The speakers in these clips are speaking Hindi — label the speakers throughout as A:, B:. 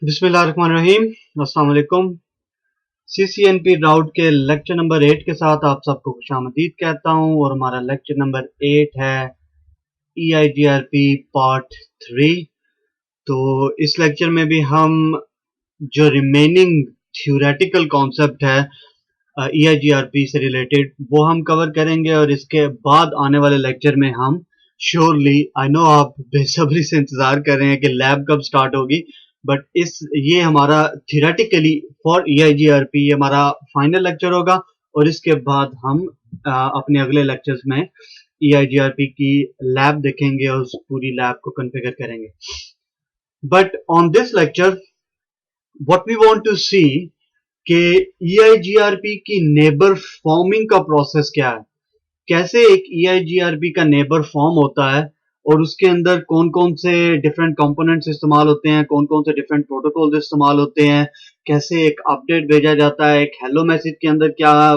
A: बिस्मिल्लाहिर्रहमानिर्रहीम। अस्सलाम वालेकुम। CCNP राउट के लेक्चर नंबर 8 के साथ आप सबको खुशामदीद कहता हूं और हमारा लेक्चर नंबर 8 है EIGRP पार्ट 3। तो इस लेक्चर में भी हम जो रिमेनिंग थ्योरेटिकल कॉन्सेप्ट है EIGRP से रिलेटेड वो हम कवर करेंगे और इसके बाद आने वाले लेक्चर में हम श्योरली, आई नो आप बेसब्री से इंतजार कर रहे हैं कि लैब कब स्टार्ट होगी, बट ये हमारा थियोरेटिकली फॉर EIGRP ये हमारा फाइनल लेक्चर होगा और इसके बाद हम अपने अगले लेक्चर्स में EIGRP की लैब देखेंगे और उस पूरी लैब को कॉन्फ़िगर करेंगे। But on this lecture what we want to see कि EIGRP की नेबर फॉर्मिंग का प्रोसेस क्या है, कैसे एक EIGRP का नेबर फॉर्म होता है और उसके अंदर कौन कौन से डिफरेंट कंपोनेंट्स इस्तेमाल होते हैं, कौन कौन से डिफरेंट प्रोटोकॉल्स इस्तेमाल होते हैं, कैसे एक अपडेट भेजा जाता है, एक हेलो मैसेज के अंदर क्या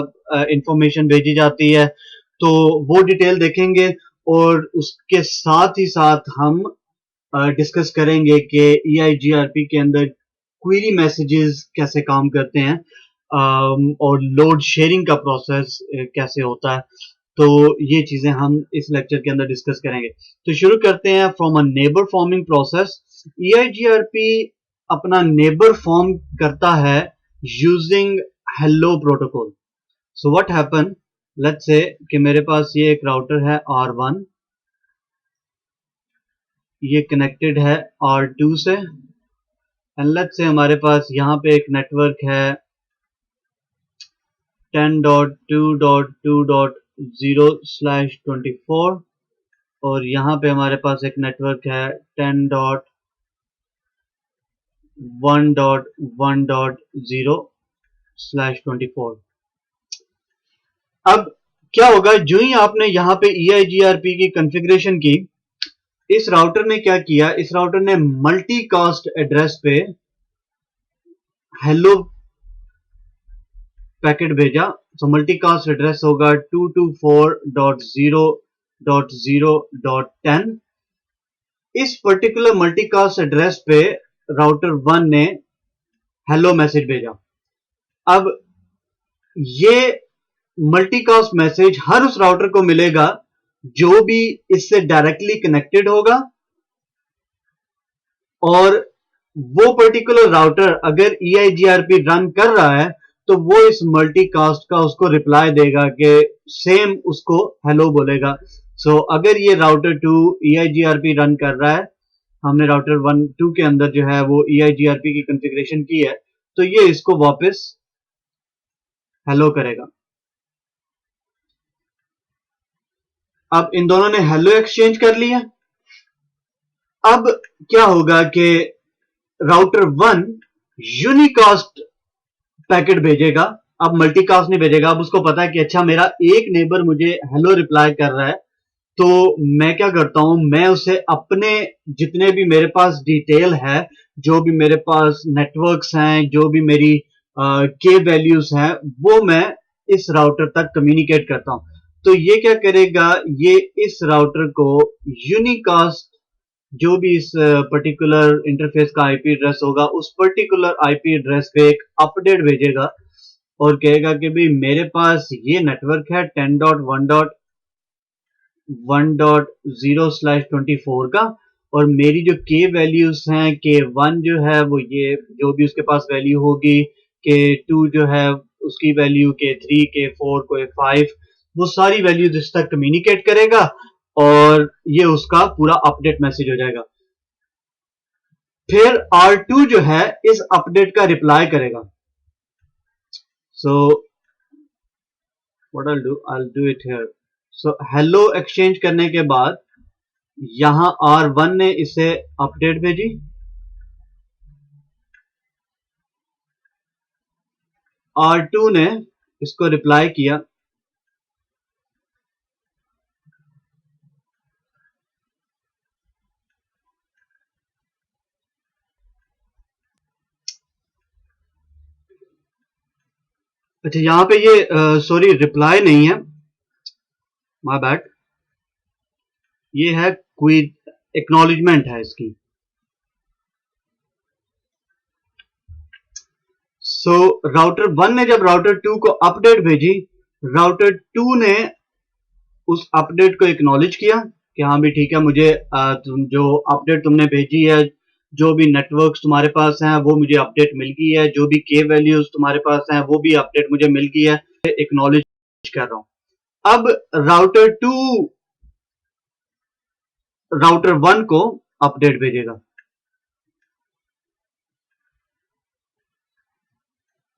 A: इंफॉर्मेशन भेजी जाती है, तो वो डिटेल देखेंगे और उसके साथ ही साथ हम डिस्कस करेंगे कि EIGRP के अंदर क्वेरी मैसेजेस कैसे काम करते हैं और लोड शेयरिंग का प्रोसेस कैसे होता है। तो ये चीजें हम इस लेक्चर के अंदर डिस्कस करेंगे। तो शुरू करते हैं from a neighbour forming process. EIGRP अपना नेबर फॉर्म करता है using hello protocol. So what happen, let's say कि मेरे पास ये एक राउटर है R1, ये कनेक्टेड है R2 से, एंड लेट्स से हमारे पास यहाँ पे एक नेटवर्क है 10.2.2.0/24 और यहाँ पे हमारे पास एक नेटवर्क है 10.1.1.0/24। अब क्या होगा, जो ही आपने यहाँ पे EIGRP की कॉन्फ़िगरेशन की, इस राउटर ने क्या किया, इस राउटर ने मल्टीकास्ट एड्रेस पे हेलो पैकेट भेजा। सो मल्टीकास्ट एड्रेस होगा 224.0.0.10। इस पर्टिकुलर मल्टीकास्ट एड्रेस पे राउटर 1 ने हेलो मैसेज भेजा। अब ये मल्टीकास्ट मैसेज हर उस राउटर को मिलेगा जो भी इससे डायरेक्टली कनेक्टेड होगा, और वो पर्टिकुलर राउटर अगर EIGRP रन कर रहा है तो वो इस मल्टीकास्ट का उसको रिप्लाई देगा कि सेम उसको हेलो बोलेगा। सो अगर ये राउटर 2 EIGRP रन कर रहा है, हमने राउटर 1 2 के अंदर जो है वो EIGRP की कॉन्फ़िगरेशन की है, तो ये इसको वापस हेलो करेगा। अब इन दोनों ने हेलो एक्सचेंज कर लिया। अब क्या होगा कि राउटर 1 यूनिकास्ट पैकेट भेजेगा, अब मल्टीकास्ट नहीं भेजेगा। अब उसको पता है कि अच्छा मेरा एक नेबर मुझे हेलो रिप्लाई कर रहा है, तो मैं क्या करता हूं, मैं उसे अपने जितने भी मेरे पास डिटेल है, जो भी मेरे पास नेटवर्क्स हैं, जो भी मेरी के वैल्यूज हैं, वो मैं इस राउटर तक कम्युनिकेट करता हूं। तो ये क्या करेगा, ये इस राउटर को यूनिकास्ट जो भी इस पर्टिकुलर इंटरफेस का IP एड्रेस होगा, उस पर्टिकुलर IP एड्रेस पे एक अपडेट भेजेगा और कहेगा कि भाई मेरे पास ये नेटवर्क है 10.1.1.0/24 का, और मेरी जो के वैल्यूज हैं, K1 जो है वो ये जो भी उसके पास वैल्यू होगी, K2 जो है उसकी वैल्यू, K3 K4 K5, वो सारी वैल्यूज इस तक कम्युनिकेट करेगा और ये उसका पूरा अपडेट मैसेज हो जाएगा। फिर R2 जो है इस अपडेट का रिप्लाई करेगा। So what I'll do it here। So hello exchange करने के बाद यहां R1 ने इसे अपडेट भेजी, R2 ने इसको रिप्लाई किया, अच्छा यहां पे ये सॉरी रिप्लाई नहीं है, माय बैड, ये है क्विज एक्नॉलेजमेंट है इसकी। सो राउटर 1 ने जब राउटर 2 को अपडेट भेजी, राउटर 2 ने उस अपडेट को एक्नॉलेज किया कि हाँ भी ठीक है, मुझे जो अपडेट तुमने भेजी है, जो भी नेटवर्क्स तुम्हारे पास हैं वो मुझे अपडेट मिल गई है, जो भी के वैल्यूज तुम्हारे पास हैं वो भी अपडेट मुझे मिल गई है, एक्नॉलेज कर रहा हूं। अब राउटर 2 राउटर 1 को अपडेट भेजेगा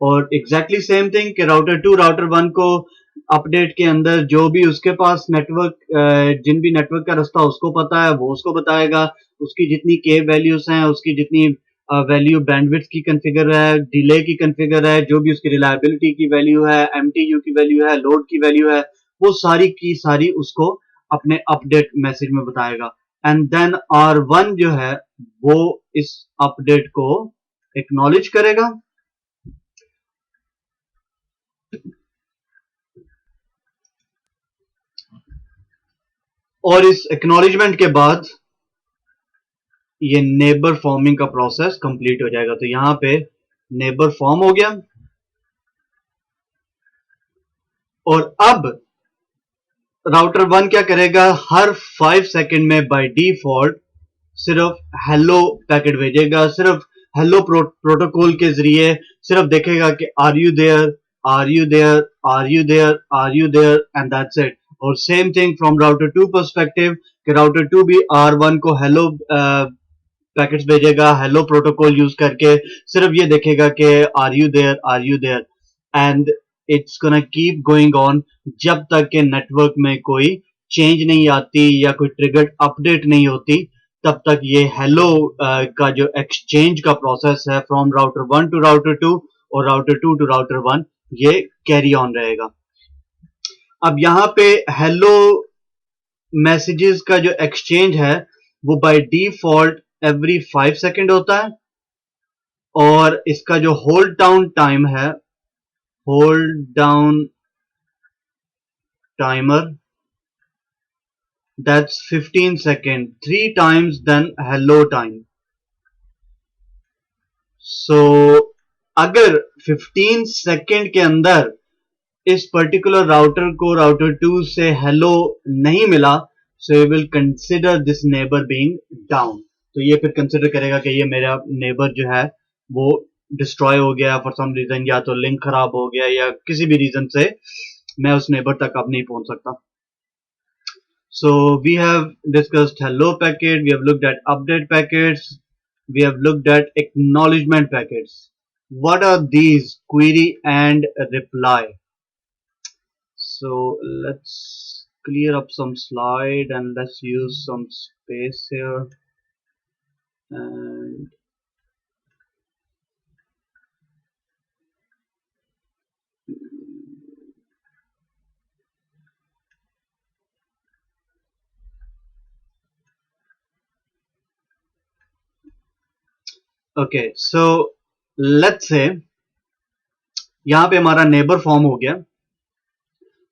A: और एग्जैक्टली सेम थिंग कि राउटर 2 राउटर 1 को अपडेट के अंदर जो भी उसके पास नेटवर्क, जिन भी नेटवर्क का रास्ता उसको पता है वो उसको बताएगा, उसकी जितनी के वैल्यूज हैं, उसकी जितनी वैल्यू बैंडविड्थ की कॉन्फ़िगर है, डिले की कॉन्फ़िगर है, जो भी उसकी रिलायबिलिटी की वैल्यू है, एमटीयू की वैल्यू है, लोड की वैल्यू है, वो सारी की सारी उसको अपने अपडेट मैसेज में बताएगा। एंड देन R1 जो है वो इस अपडेट को एक्नॉलेज करेगा और इस एक्नॉलेजमेंट के बाद ये नेबर फॉर्मिंग का प्रोसेस कंप्लीट हो जाएगा। तो यहां पे नेबर फॉर्म हो गया और अब राउटर 1 क्या करेगा, हर 5 सेकंड में बाय डिफॉल्ट सिर्फ हेलो पैकेट भेजेगा, सिर्फ हेलो प्रोटोकॉल के जरिए सिर्फ देखेगा कि are you there, are you there, are you there, are you there, and that's it. और same thing from router 2 perspective कि राउटर 2 भी R1 को हेलो पैकेट्स भेजेगा, हेलो प्रोटोकॉल यूज करके सिर्फ ये देखेगा कि are you there, are you there, and it's gonna keep going on जब तक के नेटवर्क में कोई चेंज नहीं आती या कोई ट्रिगर्ड अपडेट नहीं होती, तब तक ये हेलो का जो एक्सचेंज का प्रोसेस है फ्रॉम राउटर 1 टू राउटर 2 और राउटर 2 टू राउटर 1, ये कैरी ऑन रहेगा। अब यहां पे हेलो मैसेजेस का जो एक्सचेंज है वो बाय डिफॉल्ट एवरी 5 सेकंड होता है और इसका जो होल्ड डाउन टाइम है, hold down timer, that's 15 second, 3 times than hello time. So अगर 15 सेकेंड के अंदर इस पर्टिकुलर राउटर को राउटर 2 से हेलो नहीं मिला, so you will consider this neighbour being down. तो ये फिर कंसिडर करेगा कि ये मेरा नेबर जो है वो डिस्ट्रॉय हो गया फॉर सम रीजन, या तो लिंक खराब हो गया या किसी भी रीजन से मैं उस नेबर तक अब नहीं पहुंच सकता। So we have discussed hello packet, we have looked at update packets, we have looked at acknowledgement packets. What are these? Query and reply. So let's clear up some slide and let's use some space here. And okay, so let's say यहाँ पे हमारा नेबर फॉर्म हो गया,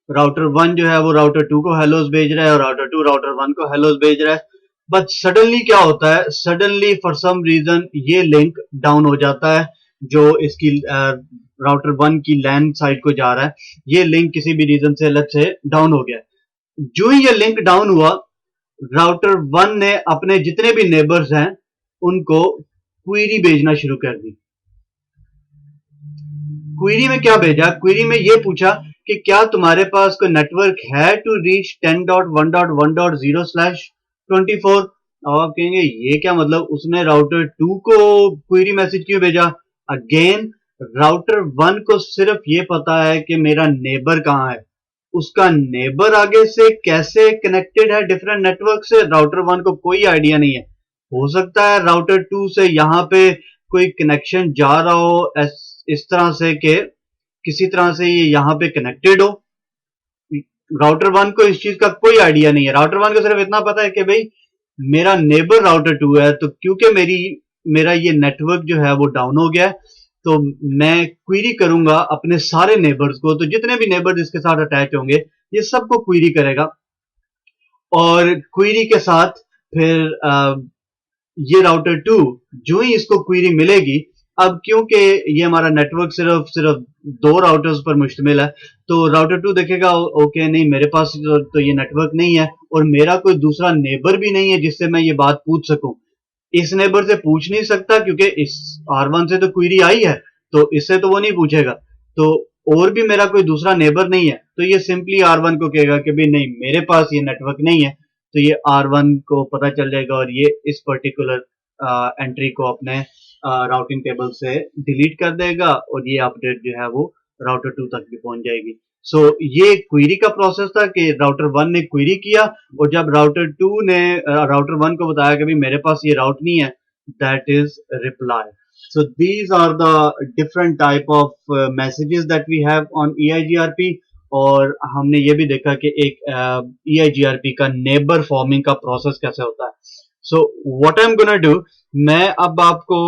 A: राउटर 1 जो है वो राउटर 2 को हेलोस भेज रहा है और राउटर 2 राउटर 1 को हेलोस भेज रहा है। बट सडनली क्या होता है, सडनली फॉर सम रीजन ये लिंक डाउन हो जाता है, जो इसकी राउटर 1 की लैन साइड को जा रहा है, ये लिंक किसी भी रीजन से लेट्स से डाउन हो गया। जो ही ये लिंक डाउन हुआ, राउटर 1 ने अपने जितने भी नेबर्स हैं उनको क्वेरी भेजना शुरू कर दी। क्वेरी में क्या भेजा, क्वेरी में ये पूछा कि क्या तुम्हारे पास कोई नेटवर्क है टू रीच 10.1.1.0/24। अब आप कहेंगे ये क्या मतलब, उसने राउटर 2 को क्वेरी मैसेज क्यों भेजा। अगेन राउटर 1 को सिर्फ ये पता है कि मेरा नेबर कहां है, उसका नेबर आगे से कैसे कनेक्टेड है डिफरेंट नेटवर्क से राउटर 1 को कोई आइडिया नहीं है। हो सकता है राउटर 2 से यहां पे कोई कनेक्शन जा रहा हो इस तरह से कि किसी तरह से ये यहां पे कनेक्टेड हो। राउटर 1 को इस चीज का कोई आइडिया नहीं है, राउटर 1 को सिर्फ इतना पता है कि भाई मेरा नेबर राउटर 2 है, तो क्योंकि मेरा ये नेटवर्क जो है वो डाउन हो गया है, तो मैं क्वेरी करूंगा अपने सारे नेबर्स को, तो जितने भी नेबर्स इसके साथ अटैच होंगे ये सबको क्वेरी करेगा और क्वेरी के साथ फिर ये राउटर 2 जो ही इसको क्वेरी मिलेगी अब क्योंकि ये हमारा नेटवर्क सिर्फ सिर्फ दो राउटर्स पर मुश्तमिल है, तो राउटर 2 देखेगा ओके नहीं मेरे पास तो ये नेटवर्क नहीं है और मेरा कोई दूसरा नेबर भी नहीं है जिससे मैं ये बात पूछ सकूं। इस नेबर से पूछ नहीं सकता क्योंकि इस R1 से तो क्वेरी आई है, तो इससे तो वो नहीं पूछेगा। तो और भी मेरा कोई दूसरा नेबर नहीं है, तो ये सिंपली R1 को कहेगा कि भाई नहीं मेरे पास ये नेटवर्क नहीं है। तो ये R1 को पता चल जाएगा और ये इस पर्टिकुलर एंट्री को अपने राउटिंग टेबल से डिलीट कर देगा और ये अपडेट जो है वो राउटर 2 तक भी पहुंच जाएगी। सो ये क्वेरी का प्रोसेस था कि राउटर 1 ने क्वेरी किया और जब राउटर 2 ने राउटर 1 को बताया कि भाई मेरे पास ये राउट नहीं है, that is reply. So these are the different type of messages that we have on EIGRP। और हमने ये भी देखा कि एक EIGRP का नेबर फॉर्मिंग का प्रोसेस कैसे होता है। So what I am gonna do, मैं अब आपको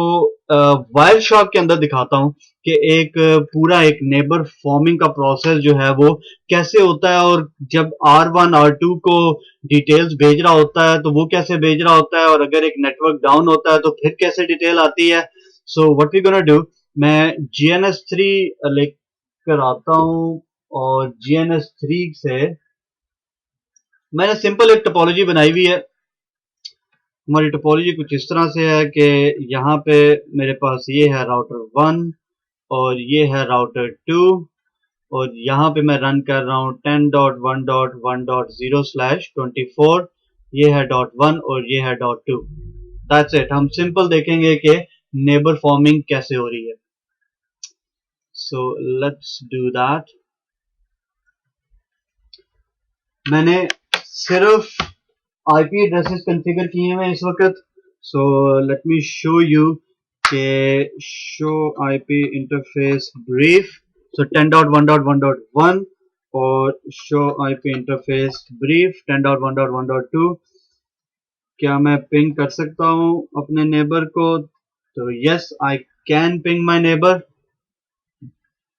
A: वायर शॉक के अंदर दिखाता हूं कि एक पूरा एक नेबर फॉर्मिंग का प्रोसेस जो है वो कैसे होता है और जब R1 R2 को डिटेल्स भेज रहा होता है तो वो कैसे भेज रहा होता है और अगर एक नेटवर्क डाउन होता है तो फिर कैसे डिटेल आती है। So what we gonna do, मैं GNS3 लेकर आता हूं और GNS3 से मैंने सिंपल एक टोपोलॉजी बनाई हुई है। हमारी टोपोलॉजी कुछ इस तरह से है कि यहाँ पे मेरे पास ये है राउटर 1 और ये है राउटर 2 और यहाँ पे मैं रन कर रहा हूँ 10.1.1.0/24। ये है .1 और ये है .2। That's it. हम सिंपल देखेंगे कि नेबर फॉर्मिंग कैसे हो रही है। So let's do that. मैंने सिर्फ आईपी एड्रेसेस कॉन्फ़िगर किए हुए इस वक्त। So let me show you के शो आईपी इंटरफेस ब्रीफ। सो 10.1.1.1 और शो आईपी इंटरफेस ब्रीफ 10.1.1.2। क्या मैं पिंग कर सकता हूं अपने नेबर को? तो yes I can ping my neighbour.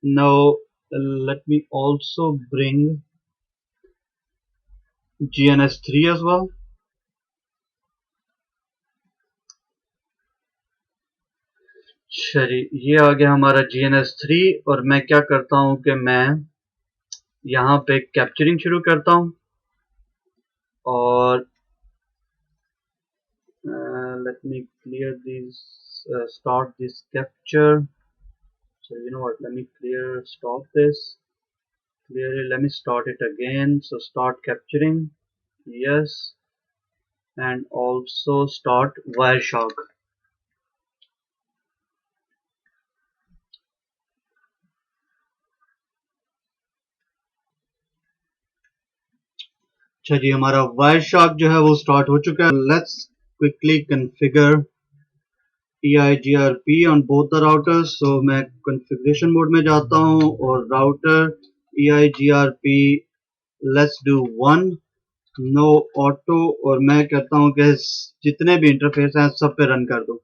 A: Now let me also bring GNS3 as well। चलिए ये आ गया हमारा GNS3 और मैं क्या करता हूं कि मैं यहाँ पे कैप्चरिंग शुरू करता हूं और let me clear this start this capture। So you know what, let me stop this, clear it, let me start it again। So start capturing, yes, and also start Wireshark। अच्छा जी हमारा Wireshark जो है वो स्टार्ट हो चुका है। Let's quickly configure EIGRP on both the routers। so मैं कॉन्फ़िगरेशन मोड में जाता हूँ और router EIGRP let's do 1 no auto और मैं कहता हूँ कि जितने भी इंटरफेस हैं सब पे रन कर दो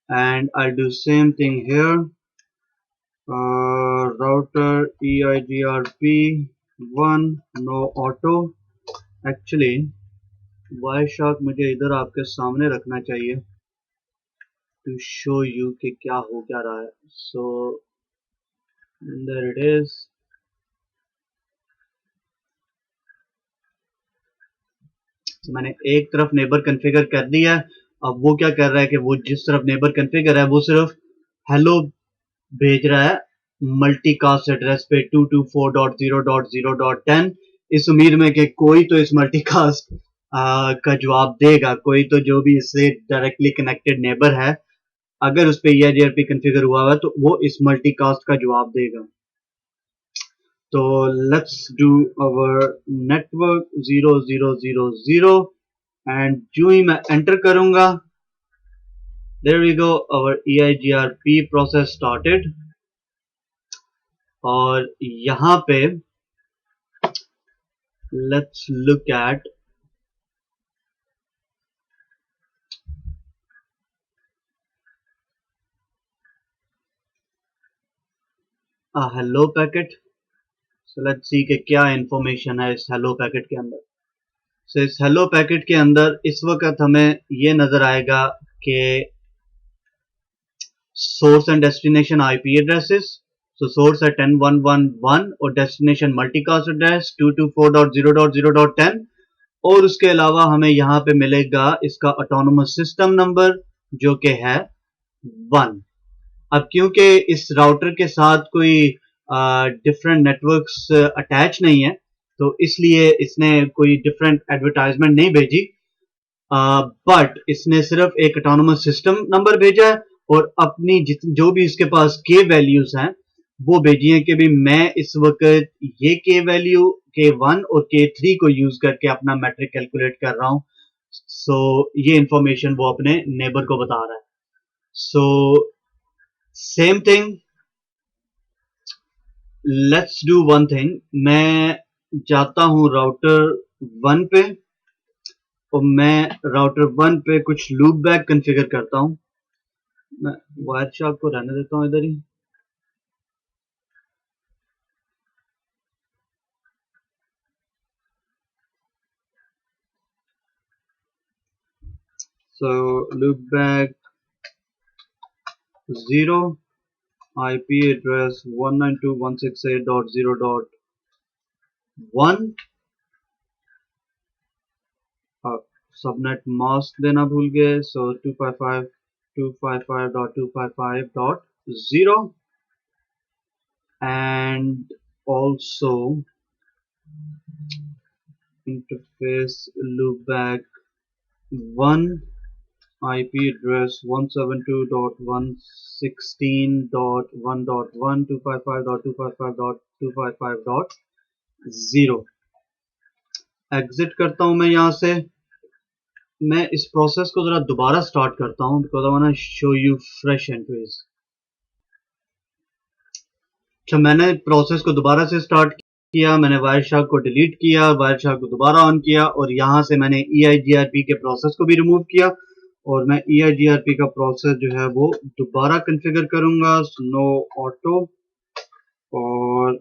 A: and I'll do same thing here। router EIGRP 1 no auto। Actually Wireshark मुझे इधर आपके सामने रखना चाहिए to show you कि क्या हो क्या रहा है। so there it is। so, मैंने एक तरफ नेबर कॉन्फ़िगर कर दिया है। अब वो क्या कर रहा है कि वो जिस तरफ नेबर कॉन्फ़िगर है वो सिर्फ हेलो भेज रहा है मल्टीकास्ट एड्रेस पे 224.0.0.10 इस उम्मीद में कि कोई तो इस मल्टीकास्ट का जवाब देगा, कोई तो जो भी इससे डायरेक्टली कनेक्टेड नेबर है अगर उस पे EIGRP कॉन्फ़िगर हुआ है तो वो इस मल्टीकास्ट का जवाब देगा। तो let's do our network 0000 and जो ही मैं एंटर करूंगा there we go our EIGRP process started. और यहाँ पे let's look at hello packet. So let's see कि क्या इंफॉर्मेशन है इस हेलो पैकेट के अंदर। सो इस हेलो पैकेट के अंदर इस वक्त हमें ये नजर आएगा कि source and destination IP addresses. So source है 10.1.1 और डेस्टिनेशन मल्टीकास्ट एड्रेस 224.0.0.10। और उसके अलावा हमें यहाँ पे मिलेगा इसका ऑटोनोमस सिस्टम नंबर जो कि है 1। अब क्योंकि इस राउटर के साथ कोई डिफरेंट नेटवर्क्स अटैच नहीं है तो इसलिए इसने कोई डिफरेंट एडवर्टाइजमेंट नहीं भेजी, बट इसने सिर्फ एक ऑटोनोमस सिस्टम नंबर भेजा है और अपनी जो भी इसके पास के वैल्यूज हैं वो भेजी है कि भी मैं इस वक्त ये के वैल्यू K1 और K3 को यूज करके अपना मैट्रिक कैलकुलेट कर रहा हूं। सो ये इंफॉर्मेशन वो अपने नेबर को बता रहा है। So same thing, let's do one thing. मैं जाता हूं राउटर 1 पे और मैं राउटर 1 पे कुछ लूप बैक कॉन्फ़िगर करता हूं। मैं वायर शार्क को रहने देता हूं इधर ही। So loopback 0 IP address 192.168.0.1। Subnet mask देना भूल गए, so 255.255.255.0 and also interface loopback 1 IP address 172.116.1.1 255.255.255.0। Exit करता हूं मैं यहां से। मैं इस प्रोसेस को जरा दोबारा स्टार्ट करता हूं because I want to show you fresh entries. अच्छा, मैंने प्रोसेस को दोबारा से स्टार्ट किया। मैंने वायर शार्क को डिलीट किया, वायर शार्क को दोबारा ऑन किया और यहां से मैंने EIGRP के प्रोसेस को भी रिमूव किया और मैं EIGRP का प्रोसेस जो है वो दोबारा कॉन्फ़िगर करूंगा। नो ऑटो और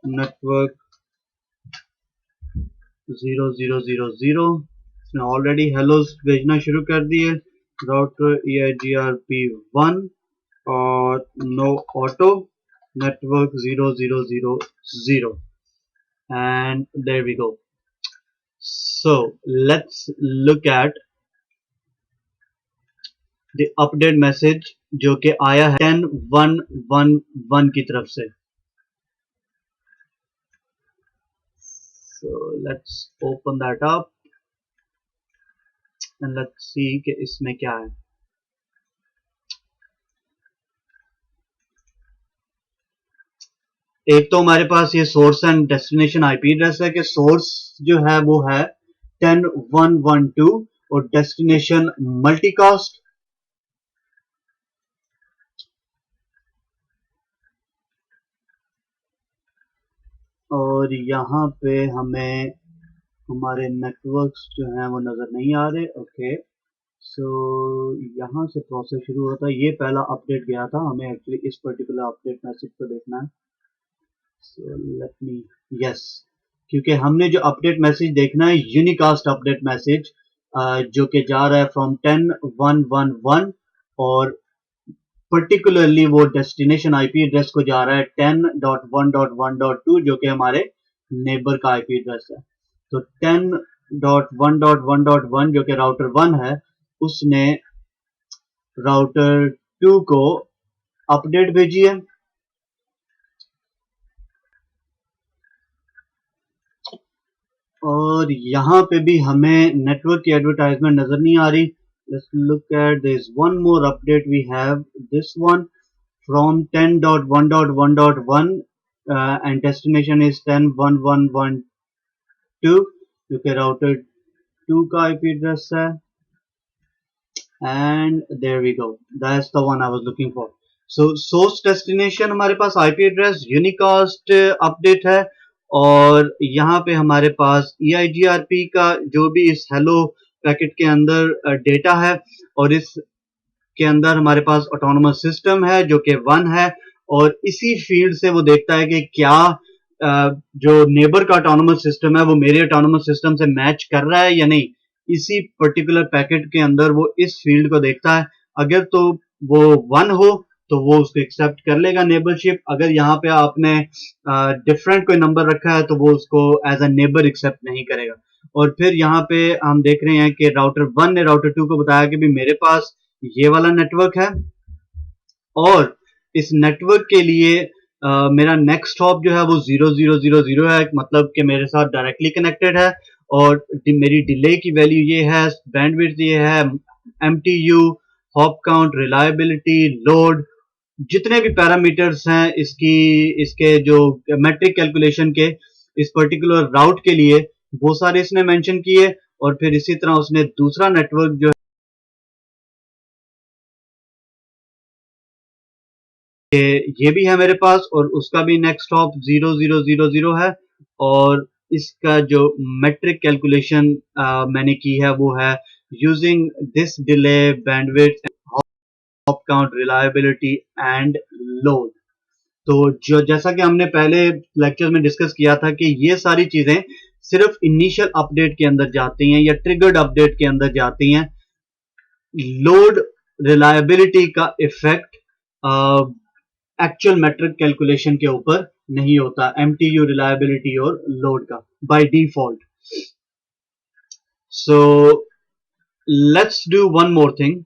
A: नेटवर्क 0000। इसने ऑलरेडी हेलोस भेजना शुरू कर दिए। राउटर EIGRP1 और no auto network 0000 and there we go. So let's look at the update message जो कि आया है 10.1.1 की तरफ से। So let's open that up and let's see कि इसमें क्या है। एक तो हमारे पास ये source and destination IP address है कि सोर्स जो है वो है 10.1.1.2 और डेस्टिनेशन मल्टीकास्ट। और यहाँ पे हमें हमारे नेटवर्क्स जो हैं वो नज़र नहीं आ रहे। ओके, सो यहाँ से प्रोसेस शुरू होता है। ये पहला अपडेट गया था, हमें एक्चुअली इस पर्टिकुलर अपडेट मैसेज को देखना है। सो लेट मी यस, क्योंकि हमने जो अपडेट मैसेज देखना है यूनिकास्ट अपडेट मैसेज जो कि जा रहा है फ्रॉम 10.1.1.1 और पर्टिकुलरली वो डेस्टिनेशन आईपी एड्रेस को जा रहा है 10.1.1.2 जो कि हमारे नेबर का आईपी एड्रेस है। तो 10.1.1.1 जो कि राउटर 1 है उसने राउटर 2 को अपडेट भेजी है और यहाँ पे भी हमें नेटवर्क की एडवर्टाइजमेंट नजर नहीं आ रही। Let's look at this one more update we have, this one from 10.1.1.1 and destination is 10.1.1.2 जो कि राउटर 2 का आईपी एड्रेस है। and there we go, that's the one I was looking for. So source destination हमारे पास आईपी एड्रेस यूनिकास्ट अपडेट है और यहाँ पे हमारे पास EIGRP का जो भी इस हेलो पैकेट के अंदर डेटा है और इस के अंदर हमारे पास ऑटोनोमस सिस्टम है जो कि 1 है और इसी फील्ड से वो देखता है कि क्या जो नेबर का ऑटोनोमस सिस्टम है वो मेरे ऑटोनोमस सिस्टम से मैच कर रहा है या नहीं। इसी पर्टिकुलर पैकेट के अंदर वो इस फील्ड को देखता है। अगर तो वो 1 हो तो वो उसको एक्सेप्ट कर लेगा नेबरशिप। अगर यहाँ पे आपने डिफरेंट कोई नंबर रखा है तो वो उसको एज अ नेबर एक्सेप्ट नहीं करेगा। और फिर यहाँ पे हम देख रहे हैं कि राउटर 1 ने राउटर 2 को बताया कि भी मेरे पास ये वाला नेटवर्क है और इस नेटवर्क के लिए मेरा नेक्स्ट हॉप जो है वो 0000 है, मतलब कि मेरे साथ डायरेक्टली कनेक्टेड है और मेरी डिले की वैल्यू ये है, बैंडविड्थ ये है, MTU, hop count, reliability, load, जितने भी पैरामीटर्स हैं इसके जो मैट्रिक कैलकुलेशन के इस पर्टिकुलर राउट के लिए वो सारे इसने मेंशन किए। और फिर इसी तरह उसने दूसरा नेटवर्क जो ये भी है मेरे पास और उसका भी नेक्स्ट हॉप 0000 है और इसका जो मैट्रिक कैलकुलेशन मैंने की है वो है using this delay, bandwidth, hop count, reliability and load. तो जो जैसा कि हमने पहले लेक्चर में डिस्कस किया था कि ये सारी चीजें सिर्फ इनिशियल अपडेट के अंदर जाती हैं या ट्रिगर्ड अपडेट के अंदर जाती हैं। लोड रिलायबिलिटी का इफेक्ट एक्चुअल मैट्रिक कैलकुलेशन के ऊपर नहीं होता, एमटीयू, रिलायबिलिटी और लोड का by default. So let's do one more thing.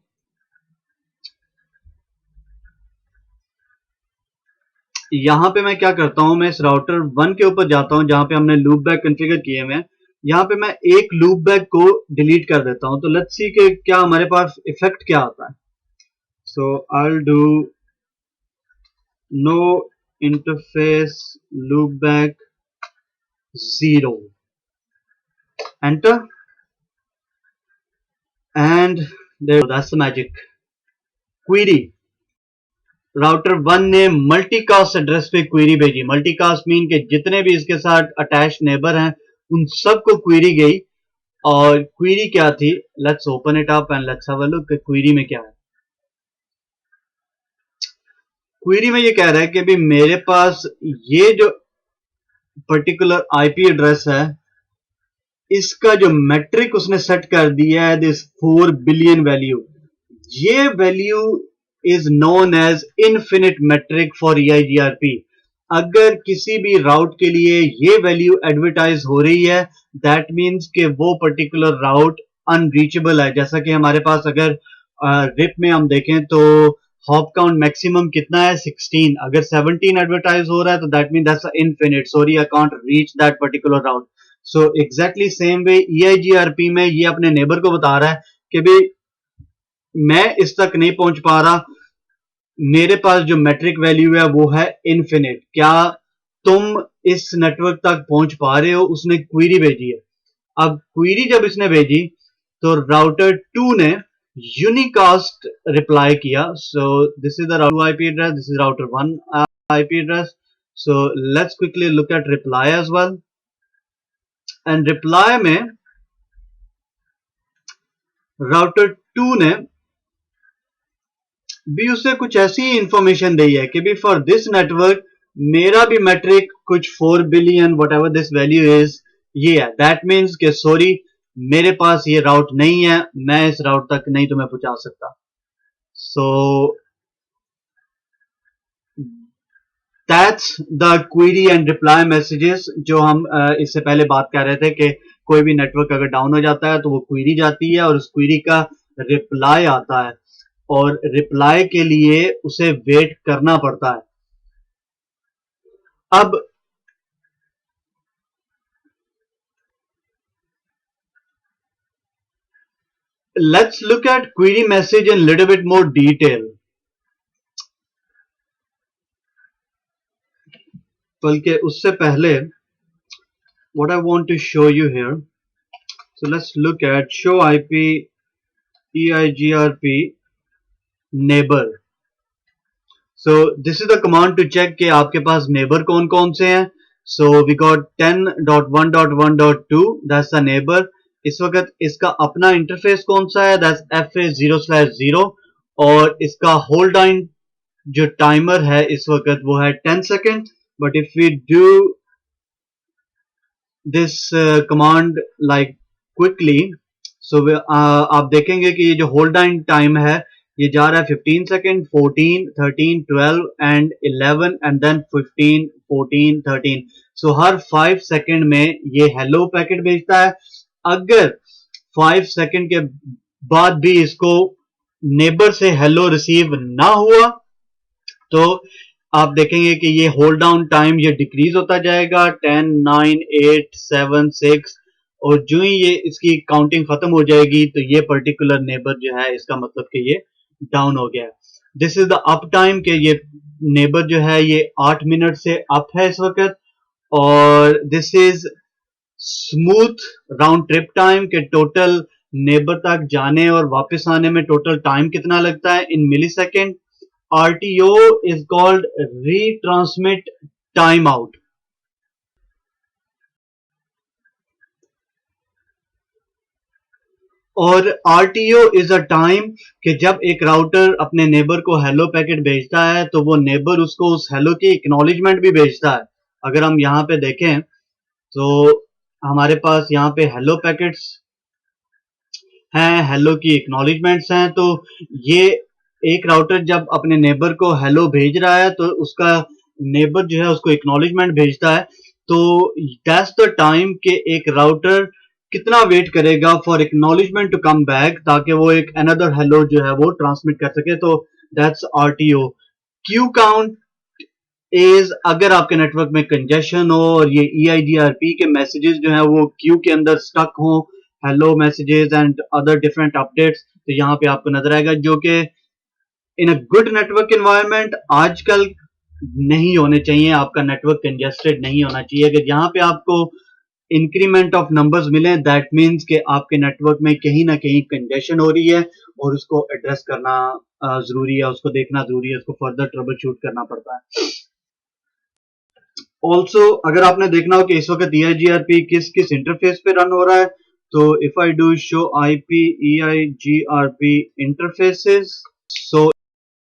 A: यहां पे मैं क्या करता हूं, मैं इस राउटर 1 के ऊपर जाता हूं जहां पे हमने लूप बैक कॉन्फ़िगर किए हुए हैं। यहां पे मैं एक लूप बैक को डिलीट कर देता हूं, तो लेट्स सी कि क्या हमारे पास इफेक्ट क्या आता है। So I will do no interface loop back 0, enter, and that's the magic. Query, router 1 ने मल्टीकास्ट एड्रेस पे क्वेरी भेजी। मल्टीकास्ट मीन के जितने भी इसके साथ अटैच नेबर हैं उन सबको क्वेरी गई। और क्वेरी क्या थी, let's open it up and let's have a look कि क्वेरी में क्या है। क्वेरी में ये कह रहा है कि भी मेरे पास ये जो पर्टिकुलर आईपी एड्रेस है इसका जो मैट्रिक उसने सेट कर दिया है दिस 4 बिलियन वैल्यू, ये value is known as infinite metric for EIGRP. अगर किसी भी राउट के लिए ये वैल्यू एडवर्टाइज हो रही है दैट मीन्स कि वो पर्टिकुलर राउट अनरीचेबल है। जैसा कि हमारे पास अगर रिप में हम देखें तो हॉप काउंट मैक्सिमम कितना है 16, अगर 17 एडवर्टाइज हो रहा है तो that mean that's infinite, sorry I can't reach that particular route. So exactly same way EIGRP में ये अपने नेबर को बता रहा है कि भाई मैं इस तक नहीं पहुंच पा रहा, मेरे पास जो मैट्रिक वैल्यू है वो है इनफिनिट, क्या तुम इस नेटवर्क तक पहुंच पा रहे हो। उसने क्वेरी भेजी है। अब क्वेरी जब इसने भेजी तो राउटर 2 ने यूनिकास्ट रिप्लाई किया। So this is the router IP address, this is router 1 IP address. So let's quickly look at reply as well. And reply में राउटर 2 ने भी उसे कुछ ऐसी इंफॉर्मेशन दी है कि भी फॉर दिस नेटवर्क मेरा भी मैट्रिक कुछ 4 billion what ever this value is ये है। दैट मीन्स कि सॉरी मेरे पास ये राउट नहीं है, मैं इस राउट तक नहीं तुम्हें पहुंचा सकता। So that's the query and reply messages जो हम इससे पहले बात कर रहे थे कि कोई भी नेटवर्क अगर डाउन हो जाता है तो वो क्वेरी जाती है और उस क्वेरी का रिप्लाई आता है और रिप्लाई के लिए उसे वेट करना पड़ता है। अब let's look at query message in little bit more detail. बल्कि उससे पहले what I want to show you here, so let's look at show IP EIGRP neighbor. So this is the command to check कि आपके पास neighbor कौन कौन से हैं। So we got 10.1.1.2 that's the neighbor। इस वक्त इसका अपना इंटरफेस कौन सा है, that's FA0/0 और इसका होल्ड टाइम जो टाइमर है इस वक्त वो है 10 second. But if we do this command like quickly, so आप देखेंगे कि ये जो होल्ड टाइम है ये जा रहा है 15 second, 14, 13, 12 and 11 and then 15, 14, 13। So हर 5 सेकेंड में ये हेलो पैकेट भेजता है। अगर 5 सेकेंड के बाद भी इसको नेबर से हेलो रिसीव ना हुआ तो आप देखेंगे कि ये होल्ड डाउन टाइम ये डिक्रीज होता जाएगा, 10, 9, 8, 7, 6, और जो ही ये इसकी काउंटिंग खत्म हो जाएगी तो ये पर्टिकुलर नेबर जो है इसका मतलब कि ये डाउन हो गया है। This is the up time के ये नेबर जो है ये 8 मिनट से अप है इस वक्त। और this is smooth round trip time के टोटल नेबर तक जाने और वापस आने में टोटल टाइम कितना लगता है इन मिली second. RTO is called retransmit timeout। और RTO is a time कि जब एक राउटर अपने नेबर को हेलो पैकेट भेजता है तो वो नेबर उसको उस हेलो की एक्नॉलेजमेंट भी भेजता है। अगर हम यहाँ पे देखें तो हमारे पास यहाँ पे हेलो पैकेट्स हैं, हेलो की एक्नॉलेजमेंट्स हैं। तो ये एक राउटर जब अपने नेबर को हेलो भेज रहा है तो उसका नेबर जो है उसको एक्नॉलेजमेंट भेजता है। तो दैट्स द टाइम के एक राउटर कितना वेट करेगा for acknowledgement to come back ताकि वो एक अनदर हेलो जो है वो ट्रांसमिट कर सके। तो that's RTO। Q count is अगर आपके नेटवर्क में कंजेशन हो और ये EIGRP के मैसेजेस जो है वो क्यू के अंदर स्टक हो, hello messages and other different updates, तो यहाँ पे आपको नजर आएगा, जो कि इन अ गुड नेटवर्क एनवायरनमेंट आजकल नहीं होने चाहिए। आपका नेटवर्क कंजेस्टेड नहीं होना चाहिए। अगर यहाँ पे आपको इंक्रीमेंट ऑफ नंबर्स मिले दैट मीन्स कि आपके नेटवर्क में कहीं ना कहीं कंजेशन हो रही है और उसको एड्रेस करना जरूरी है, उसको देखना जरूरी है, उसको फर्दर ट्रबल शूट करना पड़ता है। ऑल्सो अगर आपने देखना हो कि इस वक्त EIGRP किस किस इंटरफेस पे रन हो रहा है, तो if I do show IP EIGRP interfaces, so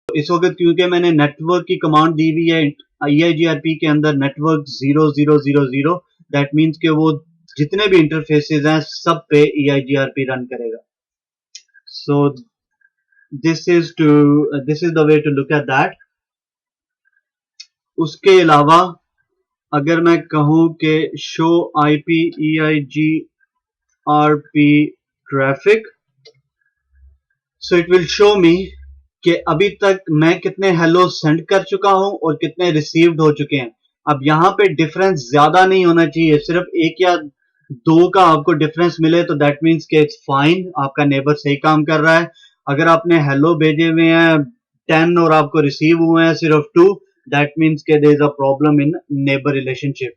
A: इस वक्त क्योंकि मैंने नेटवर्क की कमांड दी हुई है EIGRP के अंदर नेटवर्क 0000, दैट मीन्स कि वो जितने भी इंटरफेसेस हैं सब पे EIGRP रन करेगा। So this is the way to look at that. उसके अलावा अगर मैं कहूं कि show IP EIGRP traffic, so it will show me कि अभी तक मैं कितने हेलो सेंड कर चुका हूं और कितने रिसीव्ड हो चुके हैं। अब यहाँ पे डिफरेंस ज्यादा नहीं होना चाहिए, सिर्फ एक या दो का आपको डिफरेंस मिले तो दैट मीन्स कि इट्स फाइन, आपका नेबर सही काम कर रहा है। अगर आपने हेलो भेजे हुए हैं 10 और आपको रिसीव हुए हैं सिर्फ 2, दैट मीन्स के there is a problem in neighbour relationship.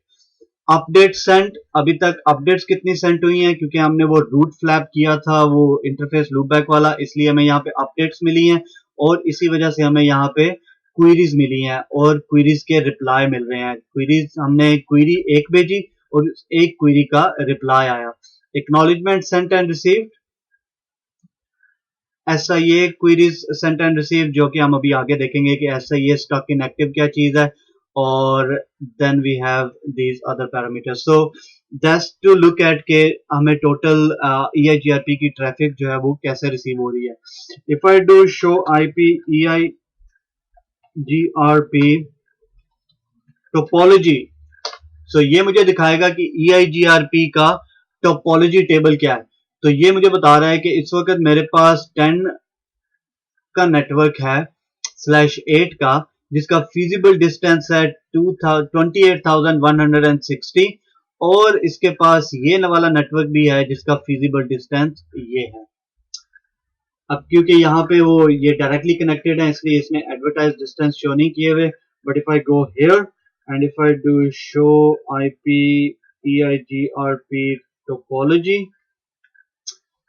A: Update sent, अभी तक अपडेट्स कितनी सेंट हुई हैं, क्योंकि हमने वो रूट फ्लैप किया था वो इंटरफेस लूपबैक वाला, इसलिए हमें यहाँ पे अपडेट्स मिली हैं और इसी वजह से हमें यहाँ पे क्वेरीज मिली हैं और क्वेरीज के रिप्लाई मिल रहे हैं। क्वेरीज हमने क्वेरी एक भेजी और एक क्वेरी का रिप्लाई आया। Acknowledgement sent and received, SIA queries sent and receive, जो कि हम अभी आगे देखेंगे कि SIA स्टक इनएक्टिव क्या चीज है, और then we have these other parameters. So that's to look at के हमें टोटल EIGRP की ट्रैफिक जो है वो कैसे रिसीव हो रही है। If I do show IP EIGRP topology, so ये मुझे दिखाएगा कि EIGRP का टोपोलॉजी टेबल क्या है। तो ये मुझे बता रहा है कि इस वक्त मेरे पास 10 का नेटवर्क है /8 का, जिसका फिजिबल डिस्टेंस है 28,160, और इसके पास ये वाला नेटवर्क भी है जिसका फिजिबल डिस्टेंस ये है। अब क्योंकि यहाँ पे वो ये डायरेक्टली कनेक्टेड है इसलिए इसने एडवर्टाइज डिस्टेंस शो नहीं किए हुए, but if I go here and if I do show IP EIGRP topology,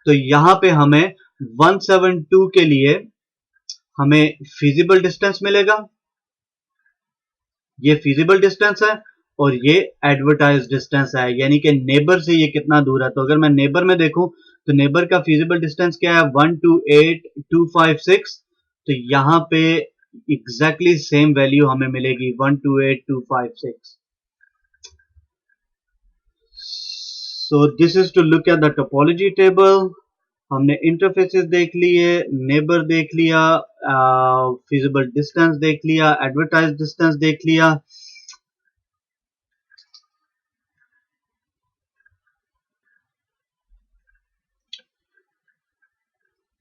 A: तो यहाँ पे हमें 172 के लिए हमें फिजिबल डिस्टेंस मिलेगा, ये फिजिबल डिस्टेंस है, और ये एडवर्टाइज डिस्टेंस है, यानी कि नेबर से ये कितना दूर है। तो अगर मैं नेबर में देखूं तो नेबर का फिजिबल डिस्टेंस क्या है 128,256, तो यहां पे एग्जैक्टली सेम वैल्यू हमें मिलेगी 128,256। So this is to look at the topology table, हमने इंटरफेसेस देख लिए, नेबर देख लिया, फिजिबल डिस्टेंस देख लिया, एडवर्टाइज डिस्टेंस देख लिया।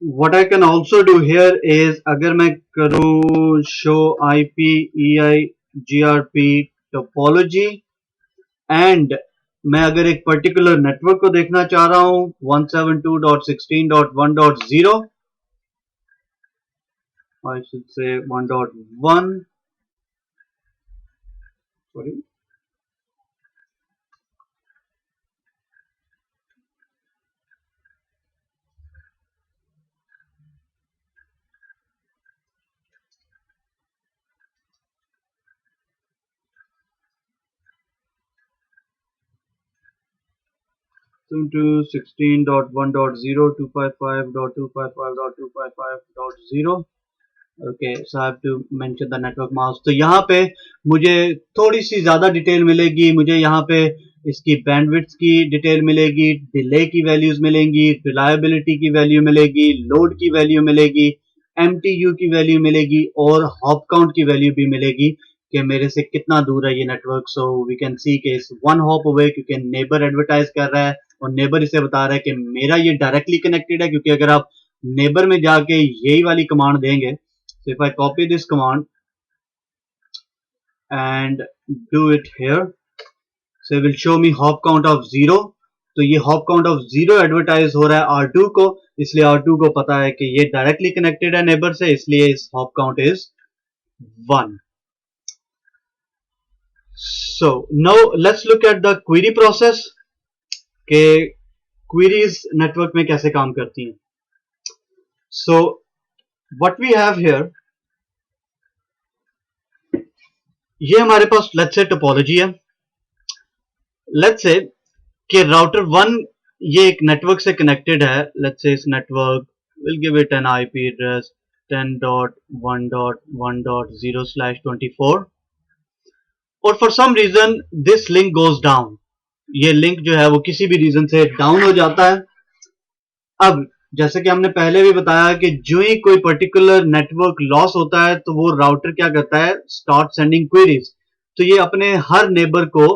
A: What I can also do here is अगर मैं करूँ show IP EIGRP topology and मैं अगर एक पर्टिकुलर नेटवर्क को देखना चाह रहा हूं 172.16.1.0 I should say 1.1 sorry to 16.1.0 255.255.255.0 okay so I have to mention the network mask. तो यहाँ पे मुझे थोड़ी सी ज्यादा डिटेल मिलेगी, मुझे यहाँ पे इसकी बैंडविड्थ की डिटेल मिलेगी, डिले की वैल्यूज मिलेंगी, रिलायबिलिटी की वैल्यू मिलेगी, लोड की वैल्यू मिलेगी, एमटीयू की वैल्यू मिलेगी और हॉप काउंट की वैल्यू भी मिलेगी कि मेरे से कितना दूर है ये network. So we can see के इस वन हॉप अवे क्योंकि नेबर एडवर्टाइज कर रहा है और नेबर इसे बता रहा है कि मेरा ये डायरेक्टली कनेक्टेड है, क्योंकि अगर आप नेबर में जाके यही वाली कमांड देंगे, so if I copy this command and do it here, so it will show me hop count of 0। तो ये hop count of 0 एडवर्टाइज हो रहा है R2 को, इसलिए R2 को पता है कि ये डायरेक्टली कनेक्टेड है नेबर से, इसलिए इस hop count is 1। So now let's look at the query process के queries नेटवर्क में कैसे काम करती हैं। So what we have here, ये हमारे पास लेट्स से टोपोलॉजी है। लेट्स से कि राउटर 1 ये एक नेटवर्क से कनेक्टेड है। Let's say this network will give it an IP address 10.1.1.0/24 और for some reason this link goes down. ये लिंक जो है वो किसी भी रीजन से डाउन हो जाता है। अब जैसे कि हमने पहले भी बताया कि जो ही कोई पर्टिकुलर नेटवर्क लॉस होता है तो वो राउटर क्या करता है, स्टार्ट सेंडिंग क्वेरीज। तो ये अपने हर नेबर को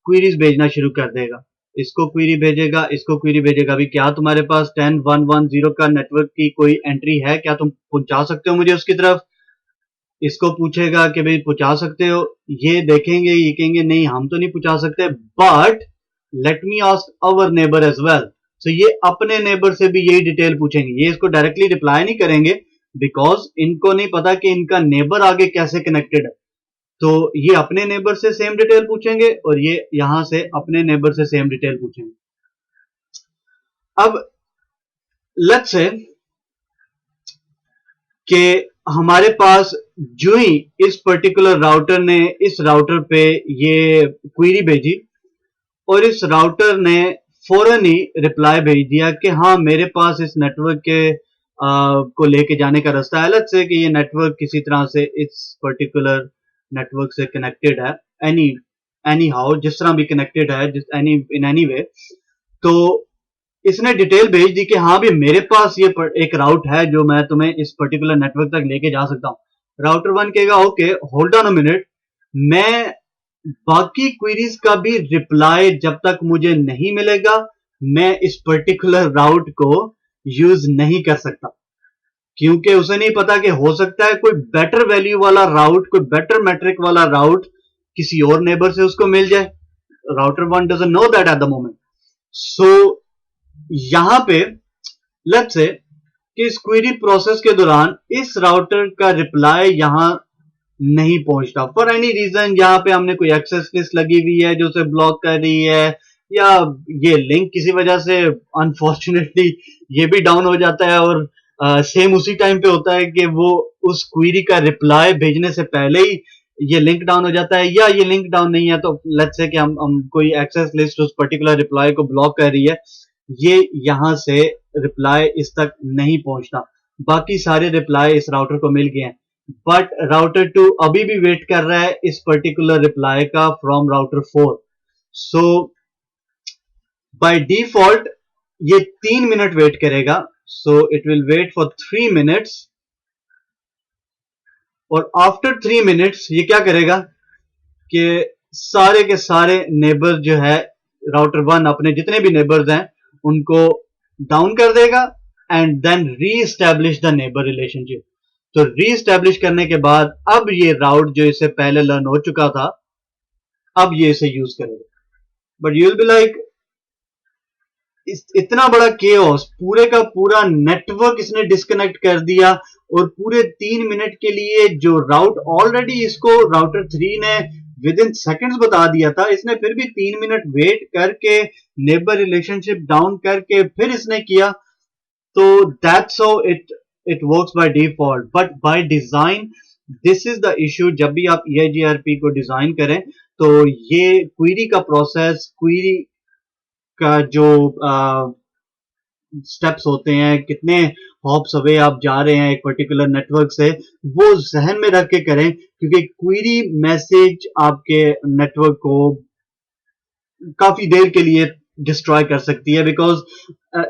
A: क्वेरीज भेजना शुरू कर देगा, इसको क्वेरी भेजेगा, इसको क्वेरी भेजेगा। अभी क्या तुम्हारे पास 10.1.1.0 का नेटवर्क की कोई एंट्री है, क्या तुम पहुंचा सकते हो मुझे उसकी तरफ? इसको पूछेगा कि भाई पहुंचा सकते हो, ये देखेंगे, ये कहेंगे नहीं हम तो नहीं पहुंचा सकते, but let me ask our neighbour as well. So ये अपने नेबर से भी यही डिटेल पूछेंगे, ये इसको डायरेक्टली रिप्लाई नहीं करेंगे बिकॉज इनको नहीं पता कि इनका नेबर आगे कैसे कनेक्टेड है। तो ये अपने नेबर से सेम डिटेल पूछेंगे और ये यहां से अपने नेबर से सेम डिटेल पूछेंगे। अब लेट्स से कि हमारे पास जो ही इस पर्टिकुलर राउटर ने इस राउटर पे ये क्वेरी भेजी और इस राउटर ने फौरन ही रिप्लाई भेज दिया कि हाँ मेरे पास इस नेटवर्क के को लेके जाने का रास्ता है। लेट्स से कि ये नेटवर्क किसी तरह से इस पर्टिकुलर नेटवर्क से कनेक्टेड है, एनी हाउ जिस तरह भी कनेक्टेड है, जिस इन एनी वे। तो इसने डिटेल भेज दी कि हाँ भी मेरे पास ये एक राउट है जो मैं तुम्हें इस पर्टिकुलर नेटवर्क तक लेके जा सकता हूं। राउटर 1 कहेगा okay hold on a minute, मैं बाकी क्वेरीज का भी रिप्लाई जब तक मुझे नहीं मिलेगा मैं इस पर्टिकुलर राउट को यूज नहीं कर सकता, क्योंकि उसे नहीं पता कि हो सकता है कोई बेटर वैल्यू वाला राउट, कोई बेटर मैट्रिक वाला राउट किसी और नेबर से उसको मिल जाए। Router 1 doesn't know that at the moment. So यहां पे लेट्स से कि इस क्वेरी प्रोसेस के दौरान इस राउटर का रिप्लाई यहां नहीं पहुंचता फॉर एनी रीजन। यहां पे हमने कोई एक्सेस लिस्ट लगी हुई है जो उसे ब्लॉक कर रही है, या ये लिंक किसी वजह से अनफॉर्चुनेटली ये भी डाउन हो जाता है और सेम उसी टाइम पे होता है कि वो उस क्वेरी का रिप्लाई भेजने से पहले ही ये लिंक डाउन हो जाता है, या ये लिंक डाउन नहीं है तो लेट्स से कि हम कोई एक्सेस लिस्ट उस पर्टिकुलर रिप्लाई को ब्लॉक कर रही है, ये यहां से रिप्लाई इस तक नहीं पहुंचता। बाकी सारे रिप्लाई इस राउटर को मिल गए हैं, बट राउटर 2 अभी भी वेट कर रहा है इस पर्टिकुलर रिप्लाई का from router 4। So by default ये 3 मिनट वेट करेगा। so it will wait for 3 minutes और आफ्टर 3 मिनट्स ये क्या करेगा कि सारे के सारे नेबर जो है राउटर 1 अपने जितने भी नेबर्स हैं उनको डाउन कर देगा एंड देन री एस्टैब्लिश द नेबर रिलेशनशिप। तो री एस्टैब्लिश करने के बाद अब ये राउट जो इसे पहले लर्न हो चुका था अब ये इसे यूज करेगा। But you will be like इतना बड़ा केओस, पूरे का पूरा नेटवर्क इसने डिस्कनेक्ट कर दिया और पूरे 3 मिनट के लिए जो राउट ऑलरेडी इसको राउटर 3 ने विद इन सेकेंड्स बता दिया था, इसने फिर भी 3 मिनट वेट करके नेबर रिलेशनशिप डाउन करके फिर इसने किया। तो that's how it works by default, but by design this is the issue. जब भी आप EIGRP को डिजाइन करें तो ये क्वेरी का प्रोसेस, क्वेरी का जो स्टेप्स होते हैं, कितने हॉप्स अवे आप जा रहे हैं एक पर्टिकुलर नेटवर्क से, वो जहन में रख के करें क्योंकि क्वेरी मैसेज आपके नेटवर्क को काफी देर के लिए डिस्ट्रॉय कर सकती है। बिकॉज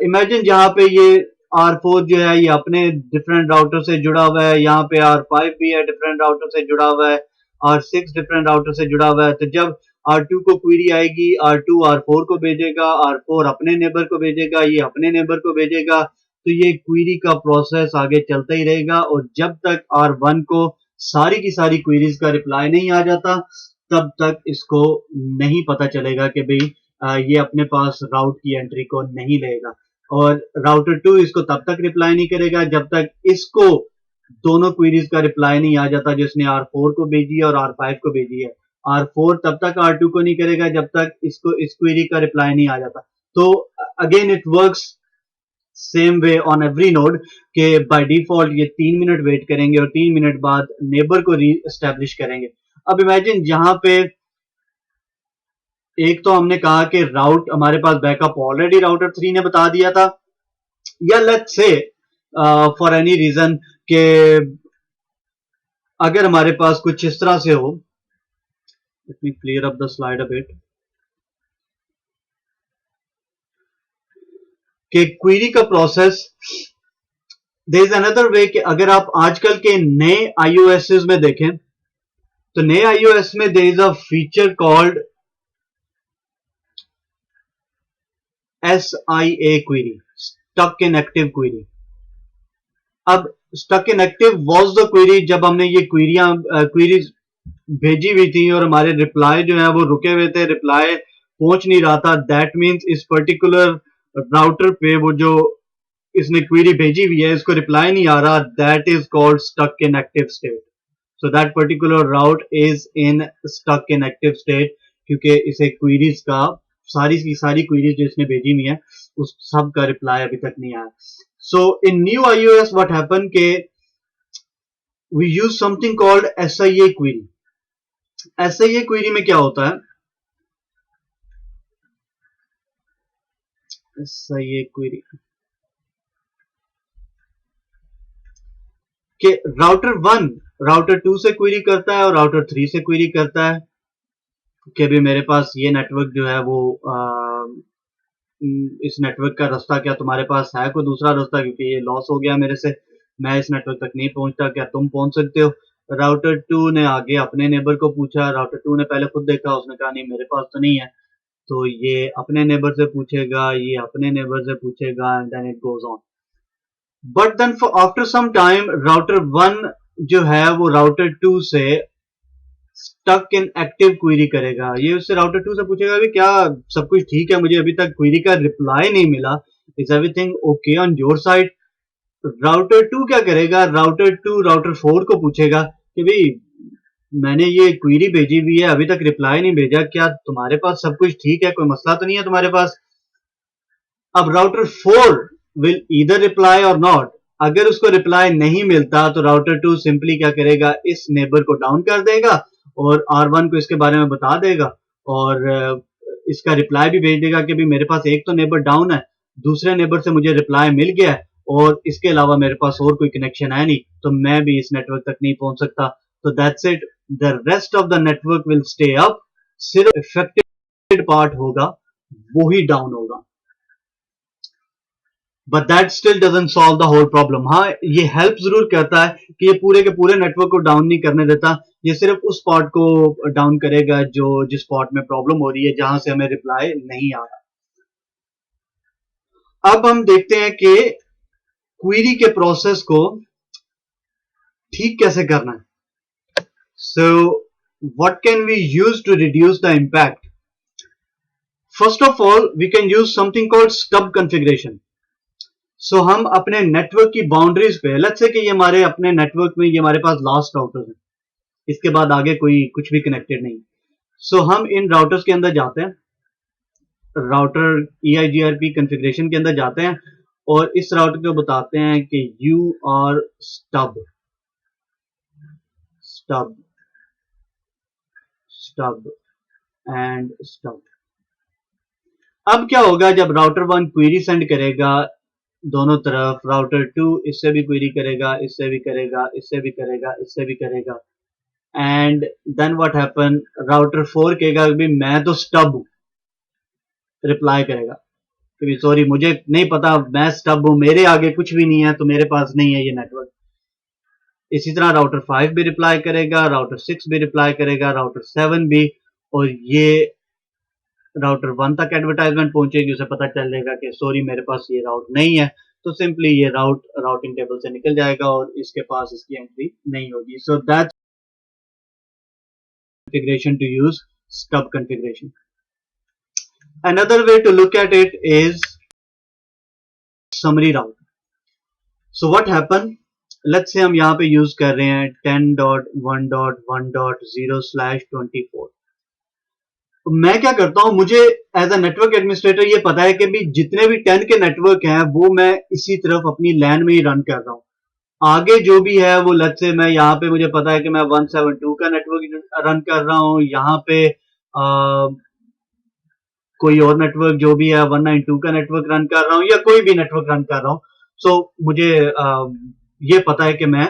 A: इमेजिन जहां पे ये R4 जो है ये अपने डिफरेंट राउटर से जुड़ा हुआ है, यहाँ पे R5 भी है डिफरेंट राउटर से जुड़ा हुआ है, R6 डिफरेंट राउटर से जुड़ा हुआ है। तो जब R2 को क्वेरी आएगी, R2 R4 को भेजेगा, R4 अपने नेबर को भेजेगा, ये अपने नेबर को भेजेगा, तो ये क्वेरी का प्रोसेस आगे चलता ही रहेगा। और जब तक R1 को सारी की सारी क्वेरीज का रिप्लाई नहीं आ जाता तब तक इसको नहीं पता चलेगा कि भाई ये अपने पास राउट की एंट्री को नहीं लेगा। और राउटर 2 इसको तब तक रिप्लाई नहीं करेगा जब तक इसको दोनों क्वेरीज का रिप्लाई नहीं आ जाता जिसने R4 को भेजी है और R5 को भेजी है। R4 तब तक R2 को नहीं करेगा जब तक इसको इस क्वेरी का रिप्लाई नहीं आ जाता। तो again it works same way on every node के बाय डिफॉल्ट ये 3 मिनट वेट करेंगे और 3 मिनट बाद नेबर को री एस्टैब्लिश करेंगे। अब इमेजिन जहां पे एक तो हमने कहा कि राउट हमारे पास बैकअप ऑलरेडी राउटर 3 ने बता दिया था, या let's say for any reason के अगर हमारे पास कुछ इस तरह से हो, let me clear up the slide a bit, कि क्वेरी का process there is another way कि अगर आप आजकल के नए iOS में देखें तो नए iOS में there is a feature called SIA query, stuck in active query। अब stuck in active was the query जब हमने ये क्वेरीज भेजी हुई थी और हमारे रिप्लाई जो है वो रुके हुए थे, रिप्लाई पहुंच नहीं रहा था। दैट मीन्स इस पर्टिकुलर राउटर पे वो जो इसने क्वेरी भेजी हुई है इसको रिप्लाई नहीं आ रहा, that is called stuck in active state. So that particular route is in stuck in active state क्योंकि इसे क्वेरीज का सारी की सारी क्वेरीज जो इसने भेजी हुई है उस सब का रिप्लाई अभी तक नहीं आया। So in new iOS what happen के we use something called SIA query. SIA query में क्या होता है, SIA क्वेरी कि राउटर 1 राउटर 2 से क्वेरी करता है और राउटर 3 से क्वेरी करता है कि भी मेरे पास ये नेटवर्क जो है वो इस नेटवर्क का रास्ता क्या तुम्हारे पास है कोई दूसरा रास्ता, क्योंकि ये लॉस हो गया मेरे से, मैं इस नेटवर्क तक नहीं पहुंचता, क्या तुम पहुंच सकते हो। राउटर 2 ने आगे अपने नेबर को पूछा, राउटर 2 ने पहले खुद देखा, उसने कहा नहीं मेरे पास तो नहीं है, तो ये अपने नेबर से पूछेगा, ये अपने नेबर से पूछेगा and then it goes on. But then after some time router 1 जो है वो राउटर 2 से स्टक इन एक्टिव क्वेरी करेगा। ये उससे राउटर 2 से पूछेगा कि क्या सब कुछ ठीक है, मुझे अभी तक क्वेरी का रिप्लाई नहीं मिला, is everything okay on your side. Router 2 क्या करेगा, राउटर 2 राउटर 4 को पूछेगा कि भाई मैंने ये क्वेरी भेजी हुई है अभी तक रिप्लाई नहीं भेजा, क्या तुम्हारे पास सब कुछ ठीक है, कोई मसला तो नहीं है तुम्हारे पास। अब राउटर 4 विल ईदर रिप्लाई और नॉट। अगर उसको रिप्लाई नहीं मिलता तो राउटर 2 सिंपली क्या करेगा, इस नेबर को डाउन कर देगा और R1 को इसके बारे में बता देगा और इसका रिप्लाई भी भेज देगा कि भी मेरे पास एक तो नेबर डाउन है, दूसरे नेबर से मुझे रिप्लाई मिल गया है और इसके अलावा मेरे पास और कोई कनेक्शन है नहीं, तो मैं भी इस नेटवर्क तक नहीं पहुंच सकता। तो that's it, the rest of the network will stay up, सिर्फ इफेक्टेड पार्ट होगा वो ही डाउन होगा। But that still doesn't solve the whole problem. हाँ, ये हेल्प जरूर करता है कि ये पूरे के पूरे नेटवर्क को डाउन नहीं करने देता, ये सिर्फ उस पार्ट को डाउन करेगा जो जिस पार्ट में प्रॉब्लम हो रही है, जहां से हमें रिप्लाई नहीं आ रहा। अब हम देखते हैं कि क्वेरी के प्रोसेस को ठीक कैसे करना है। So what can we use to reduce the impact? First of all we can use something called stub configuration. So हम अपने नेटवर्क की बाउंड्रीज पे, लेट्स से कि ये हमारे अपने नेटवर्क में ये हमारे पास लास्ट राउटर्स हैं, इसके बाद आगे कोई कुछ भी कनेक्टेड नहीं। सो हम इन राउटर्स के अंदर जाते हैं, राउटर EIGRP कॉन्फ़िगरेशन के अंदर जाते हैं और इस राउटर को बताते हैं कि you are stub stub stub and stub. अब क्या होगा जब राउटर 1 क्वेरी सेंड करेगा दोनों तरफ, राउटर 2 इससे भी क्वेरी करेगा, इससे भी करेगा, इससे भी करेगा, इससे भी करेगा, and then what happen, router 4 कहेगा भी मैं तो स्टब हूं, रिप्लाई करेगा कि सॉरी मुझे नहीं पता, मैं स्टब हूं, मेरे आगे कुछ भी नहीं है, तो मेरे पास नहीं है ये नेटवर्क। इसी तरह राउटर 5 भी रिप्लाई करेगा, राउटर 6 भी रिप्लाई करेगा, राउटर 7 भी, और ये राउटर 1 तक एडवर्टाइजमेंट पहुंचेगी, उसे पता चल जाएगा कि सॉरी मेरे पास ये राउट नहीं है, तो सिंपली ये राउटिंग टेबल से निकल जाएगा और इसके पास इसकी एंट्री नहीं होगी। So that's configuration to use stub configuration. Another way to look at it is summary route. So what happen? Let's say हम यहाँ पे यूज कर रहे हैं 10.1.1.0/24। मैं क्या करता हूं, मुझे एज अ नेटवर्क एडमिनिस्ट्रेटर ये पता है कि भी जितने भी 10 के नेटवर्क हैं वो मैं इसी तरफ अपनी लैन में ही रन कर रहा हूं। आगे जो भी है वो लेट्स से मैं यहाँ पे मुझे पता है कि मैं 172 का नेटवर्क रन कर रहा हूँ, यहाँ पे कोई और नेटवर्क जो भी है 192 का नेटवर्क रन कर रहा हूँ, या कोई भी नेटवर्क रन कर रहा हूँ। सो मुझे ये पता है कि मैं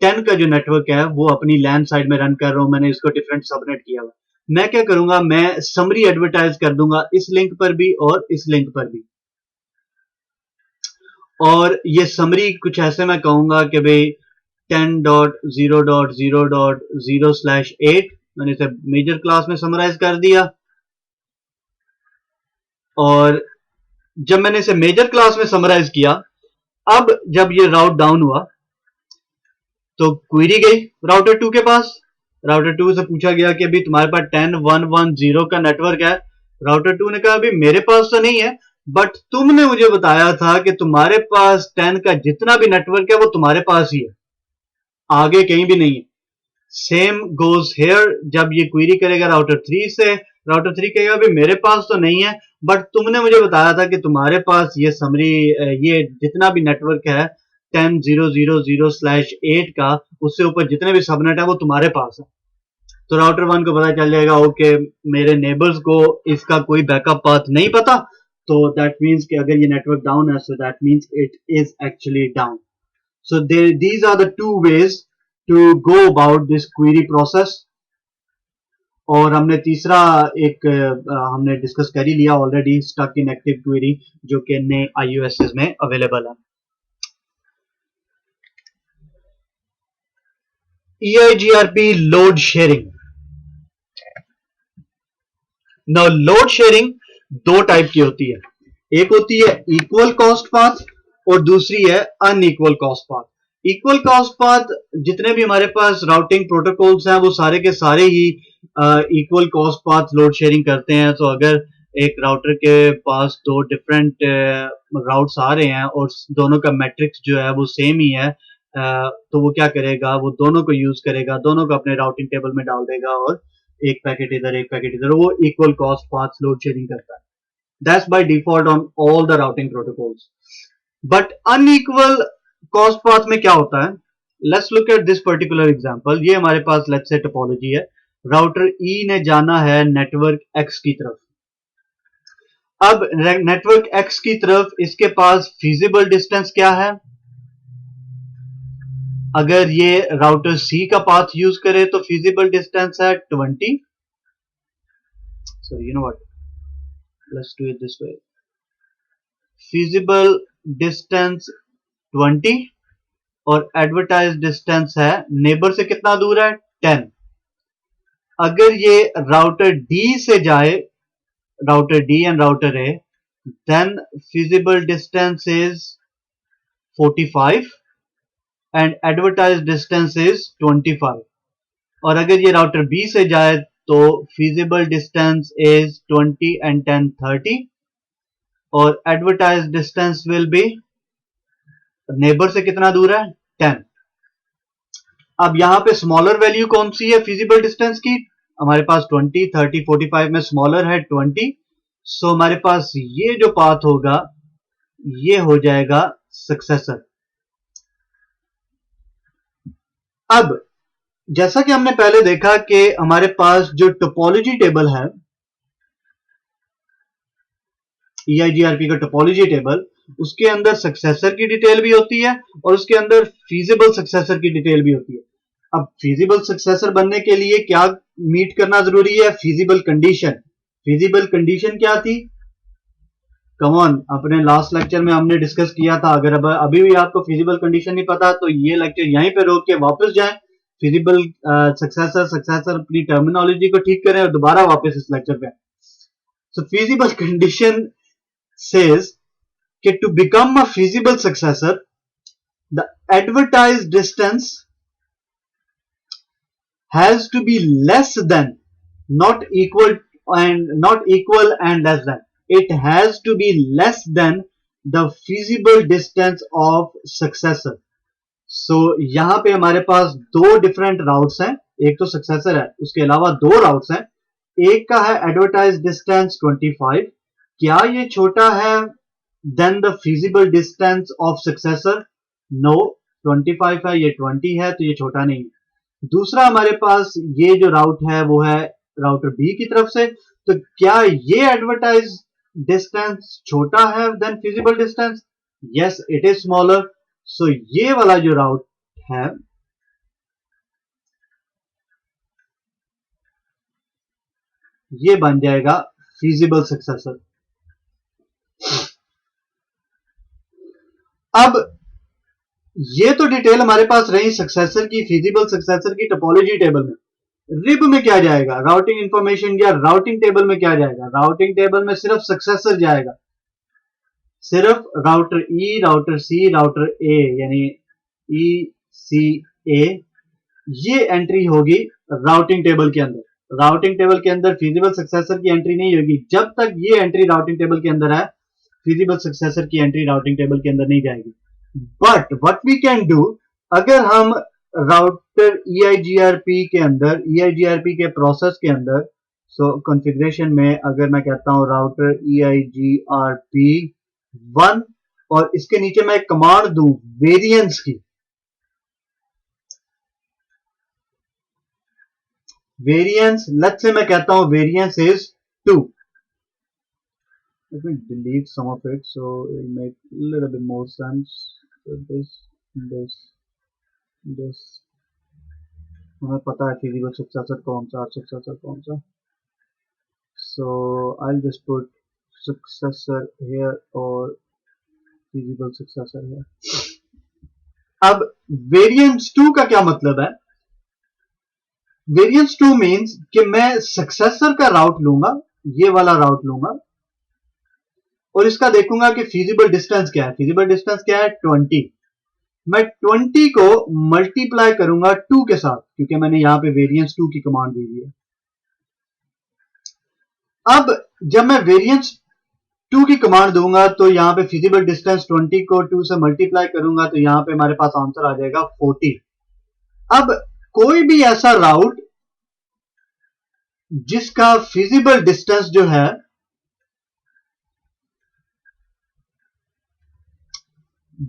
A: 10 का जो नेटवर्क है वो अपनी लैन साइड में रन कर रहा हूँ, मैंने इसको डिफरेंट सबनेट किया हुआ। मैं क्या करूंगा, मैं समरी एडवर्टाइज कर दूंगा इस लिंक पर भी और इस लिंक पर भी, और ये समरी कुछ ऐसे मैं कहूंगा कि भाई 10.0.0.0/8 मैंने इसे मेजर क्लास में समराइज कर दिया, और जब मैंने इसे मेजर क्लास में समराइज किया, अब जब ये राउट डाउन हुआ तो क्वेरी गई राउटर 2 के पास, राउटर 2 से पूछा गया कि अभी तुम्हारे पास 10.1.1.0 का नेटवर्क है। राउटर 2 ने कहा अभी मेरे पास तो नहीं है, बट तुमने मुझे बताया था कि तुम्हारे पास 10 का जितना भी नेटवर्क है वो तुम्हारे पास ही है, आगे कहीं भी नहीं है। सेम गोज हेयर, जब ये क्वेरी करेगा राउटर 3 से, राउटर 3 कहेगा अभी मेरे पास तो नहीं है, बट तुमने मुझे बताया था कि तुम्हारे पास ये समरी, ये जितना भी नेटवर्क है 10.0.0.0/8 का, उससे ऊपर जितने भी सबनेट है वो तुम्हारे पास है। तो राउटर 1 को पता चल जाएगा ओके मेरे नेबर्स को इसका कोई बैकअप पाथ नहीं पता, तो दैट मीन्स कि अगर ये नेटवर्क डाउन है, so that means it is actually down. So these are the two ways to go about this query process. और हमने तीसरा एक हमने डिस्कस कर ही लिया already, stuck in active query, जो कि नए iOS में अवेलेबल है। EIGRP load sharing. Now load sharing दो टाइप की होती है, एक होती है इक्वल कॉस्ट पाथ और दूसरी है unequal cost path. Equal cost path जितने भी हमारे पास राउटिंग प्रोटोकॉल्स हैं वो सारे के सारे ही equal cost path load sharing करते हैं। तो अगर एक राउटर के पास दो डिफरेंट राउट्स आ रहे हैं और दोनों का मैट्रिक्स जो है वो सेम ही है, तो वो क्या करेगा, वो दोनों को यूज करेगा, दोनों को अपने राउटिंग टेबल में डाल देगा और एक पैकेट इधर एक पैकेट इधर, वो equal cost path load sharing करता है। That's by default on all the routing protocols. But unequal cost path में क्या होता है, let's look at this particular example. ये हमारे पास लेट्स से टोपोलॉजी है, राउटर ई ने जाना है नेटवर्क एक्स की तरफ। अब नेटवर्क एक्स की तरफ इसके पास फीजिबल डिस्टेंस क्या है, अगर ये राउटर सी का पाथ यूज करे तो फीजिबल डिस्टेंस है 20, so you know what, let's do it this way, feasible distance 20 और एडवर्टाइज डिस्टेंस है नेबर से कितना दूर है 10। अगर ये राउटर डी से जाए, router D and router A, then feasible distance is 45 and advertised distance is 25। और अगर ये राउटर बी से जाए तो feasible distance is 20 and 10 30 और advertised distance will be neighbour से कितना दूर है 10। अब यहां पे स्मॉलर वैल्यू कौन सी है feasible distance की, हमारे पास 20 30 45 में स्मॉलर है 20। सो हमारे पास ये जो पाथ होगा ये हो जाएगा सक्सेसर। अब जैसा कि हमने पहले देखा कि हमारे पास जो टोपोलॉजी टेबल है, EIGRP का टोपोलॉजी टेबल, उसके अंदर सक्सेसर की डिटेल भी होती है और उसके अंदर फीजिबल सक्सेसर की डिटेल भी होती है। अब फीजिबल सक्सेसर बनने के लिए क्या मीट करना जरूरी है, फीजिबल कंडीशन। फीजिबल कंडीशन क्या थी, कम ऑन, अपने लास्ट लेक्चर में हमने डिस्कस किया था। अगर अभी भी आपको फिजिबल कंडीशन नहीं पता तो ये लेक्चर यहीं पे रोक के वापस जाएं, फिजिबल सक्सेसर अपनी टर्मिनोलॉजी को ठीक करें और दोबारा वापस इस लेक्चर पे। सो फिजिबल कंडीशन सेज कि to become a feasible successor the advertised distance has to be less than, not equal and less than, it has to be less than the feasible distance of successor। so यहां पे हमारे पास दो डिफरेंट राउट्स हैं, एक तो सक्सेसर है, उसके अलावा दो राउट्स हैं। एक का है एडवर्टाइज डिस्टेंस 25, क्या ये छोटा है than the feasible distance of successor, no, 25 है, ये 20 है, तो ये छोटा नहीं है। दूसरा हमारे पास ये जो राउट है वो है राउटर बी की तरफ से, तो क्या ये एडवर्टाइज डिस्टेंस छोटा है than feasible distance, yes it is smaller. So ये वाला जो राउट है ये बन जाएगा फिजिबल सक्सेसर। अब ये तो डिटेल हमारे पास रही सक्सेसर की, फिजिबल सक्सेसर की टोपोलॉजी टेबल में। रिब में क्या जाएगा, राउटिंग इंफॉर्मेशन या राउटिंग टेबल में क्या जाएगा, राउटिंग टेबल में सिर्फ सक्सेसर जाएगा, सिर्फ राउटर ई, राउटर सी, राउटर ए, यानी ई सी ए, ये एंट्री होगी राउटिंग टेबल के अंदर। राउटिंग टेबल के अंदर फिजिबल सक्सेसर की एंट्री नहीं होगी, जब तक ये एंट्री राउटिंग टेबल के अंदर है फिजिबल सक्सेसर की एंट्री राउटिंग टेबल के अंदर नहीं जाएगी। But what we can do, अगर हम राउटर EIGRP के अंदर, EIGRP के प्रोसेस के अंदर, सो कॉन्फ़िगरेशन में अगर मैं कहता हूं राउटर EIGRP 1 और इसके नीचे मैं एक कमांड दूं वेरिएंस की, वेरिएंस, लेट्स से मैं कहता हूं variance is 2। Let me delete some of it so it will make a little bit more sense. So this हमें पता है फिजिबल सक्सेसर कौन सा, सक्सेसर कौन सा। So I'll just put successor here और फिजिबल सक्सेसर here। अब वेरिएंस 2 का क्या मतलब है, वेरिएंस 2 मींस कि मैं सक्सेसर का राउट लूंगा, ये वाला राउट लूंगा और इसका देखूंगा कि फिजिबल डिस्टेंस क्या है। फिजिबल डिस्टेंस क्या है 20, मैं 20 को मल्टीप्लाई करूंगा 2 के साथ, क्योंकि मैंने यहां पे वेरिएंस 2 की कमांड दी हुई है। अब जब मैं वेरिएंस 2 की कमांड दूंगा तो यहां पे फिजिबल डिस्टेंस 20 को 2 से मल्टीप्लाई करूंगा तो यहां पे हमारे पास आंसर आ जाएगा 40। अब कोई भी ऐसा राउट जिसका फिजिबल डिस्टेंस जो है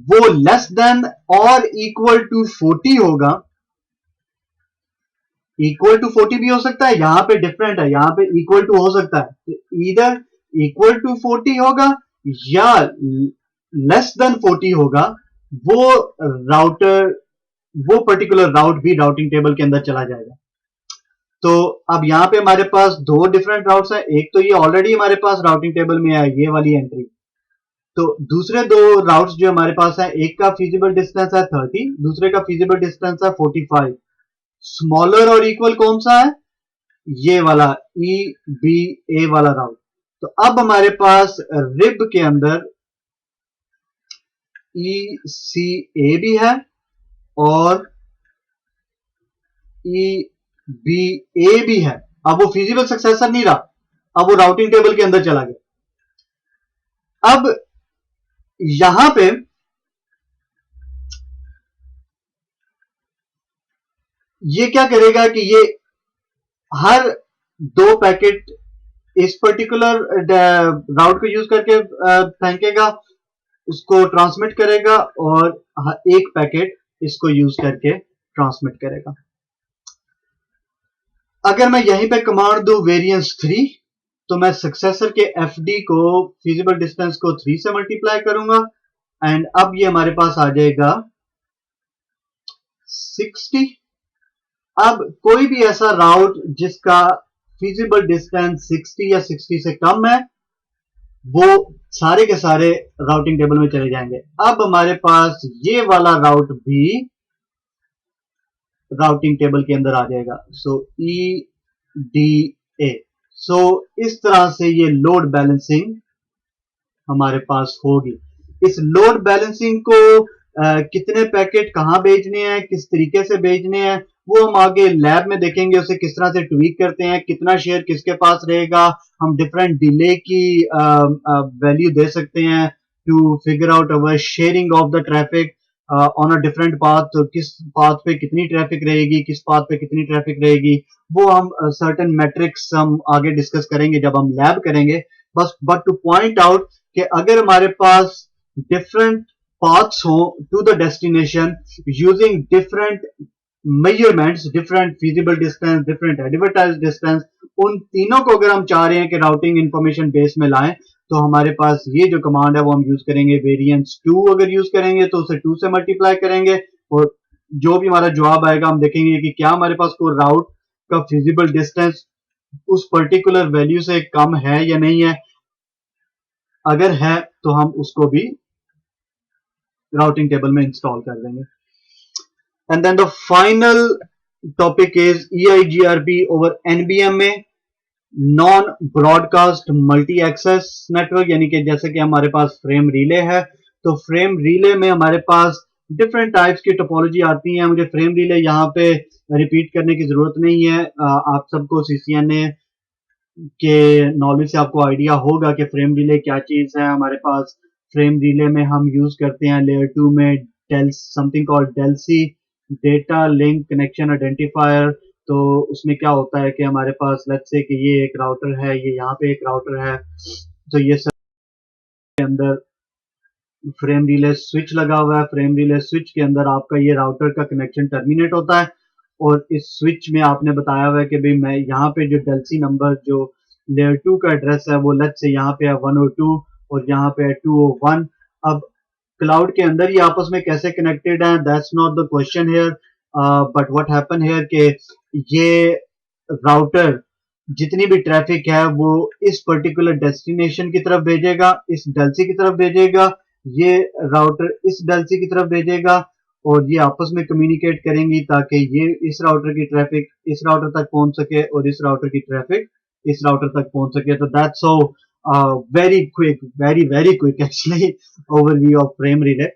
A: वो लेस देन और इक्वल टू 40 होगा, इक्वल टू 40 भी हो सकता है, यहां पे डिफरेंट है, यहां पे इक्वल टू हो सकता है, इधर इक्वल टू 40 होगा या लेस देन 40 होगा, वो राउटर, वो पर्टिकुलर राउट भी राउटिंग टेबल के अंदर चला जाएगा। तो अब यहां पे हमारे पास दो डिफरेंट राउट्स हैं, एक तो ये ऑलरेडी हमारे पास राउटिंग टेबल में है ये वाली एंट्री, तो दूसरे दो राउट्स जो हमारे पास है, एक का फिजिबल डिस्टेंस है 30, दूसरे का फिजिबल डिस्टेंस है 45। स्मॉलर और इक्वल कौन सा है? ये वाला ई बी ए वाला राउट। तो अब हमारे पास रिब के अंदर ई सी ए भी है और ई बी ए भी है। अब वो फिजिबल सक्सेसर नहीं रहा, अब वो राउटिंग टेबल के अंदर चला गया। अब यहां पे ये क्या करेगा कि ये हर दो पैकेट इस पर्टिकुलर राउट को यूज करके फेंकेगा, उसको ट्रांसमिट करेगा, और एक पैकेट इसको यूज करके ट्रांसमिट करेगा। अगर मैं यहीं पे कमांड दूं वेरिएंस 3, तो मैं सक्सेसर के एफडी को, फिजिबल डिस्टेंस को 3 से मल्टीप्लाई करूंगा, एंड अब ये हमारे पास आ जाएगा 60। अब कोई भी ऐसा राउट जिसका फिजिबल डिस्टेंस 60 या 60 से कम है, वो सारे के सारे राउटिंग टेबल में चले जाएंगे। अब हमारे पास ये वाला राउट भी राउटिंग टेबल के अंदर आ जाएगा। सो ई डी ए। सो इस तरह से ये लोड बैलेंसिंग हमारे पास होगी। इस लोड बैलेंसिंग को कितने पैकेट कहां भेजने हैं, किस तरीके से भेजने हैं, वो हम आगे लैब में देखेंगे। उसे किस तरह से ट्वीक करते हैं, कितना शेयर किसके पास रहेगा, हम डिफरेंट डिले की वैल्यू दे सकते हैं to figure out our sharing of the traffic on a different path. तो किस पाथ पे कितनी ट्रैफिक रहेगी, किस पाथ पे कितनी ट्रैफिक रहेगी, वो हम सर्टेन मैट्रिक्स हम आगे डिस्कस करेंगे जब हम लैब करेंगे। बस बट टू पॉइंट आउट कि अगर हमारे पास डिफरेंट paths हो to the destination using different measurements, different feasible distance, different advertised distance, उन तीनों को अगर हम चाह रहे हैं कि राउटिंग इंफॉर्मेशन बेस में लाएं, तो हमारे पास ये जो कमांड है वो हम यूज करेंगे वेरिएंस 2। अगर यूज करेंगे तो उसे 2 से मल्टीप्लाई करेंगे, और जो भी हमारा जवाब आएगा हम देखेंगे कि क्या हमारे पास कोई राउट का फिजिबल डिस्टेंस उस पर्टिकुलर वैल्यू से कम है या नहीं है। अगर है तो हम उसको भी राउटिंग टेबल में इंस्टॉल कर देंगे। And then the final topic is EIGRP over NBM में non broadcast multi access network, यानी कि जैसे कि हमारे पास फ्रेम रिले है, तो फ्रेम रिले में हमारे पास डिफरेंट टाइप्स की टोपोलॉजी आती है। मुझे फ्रेम रिले यहाँ पे रिपीट करने की जरूरत नहीं है, आप सबको CCNA के नॉलेज से आपको आइडिया होगा कि फ्रेम रिले क्या चीज है। हमारे पास फ्रेम रिले में हम यूज करते हैं लेयर 2 में डेल something called DLCI, data link connection identifier. तो उसमें क्या होता है कि हमारे पास लेट्स से कि ये एक राउटर है, ये यहाँ पे एक राउटर है, तो ये सब के अंदर फ्रेम रिले स्विच लगा हुआ है। फ्रेम रिले स्विच के अंदर आपका ये राउटर का कनेक्शन टर्मिनेट होता है, और इस स्विच में आपने बताया हुआ है कि भाई मैं यहाँ पे जो डेलसी नंबर जो लेयर 2 का एड्रेस है वो लेट्स से यहाँ पे है 102 और यहाँ पे है 201। अब क्लाउड के अंदर ये आपस में कैसे कनेक्टेड है, that's not the question here, but what happen here के ये राउटर जितनी भी ट्रैफिक है वो इस पर्टिकुलर डेस्टिनेशन की तरफ भेजेगा, इस डेलसी की तरफ भेजेगा, ये राउटर इस डेलसी की तरफ भेजेगा, और ये आपस में कम्युनिकेट करेंगी ताकि ये इस राउटर की ट्रैफिक इस राउटर तक पहुंच सके और इस राउटर की ट्रैफिक इस राउटर तक पहुंच सके। तो that's so very quick, very quick actually overview of frame relay.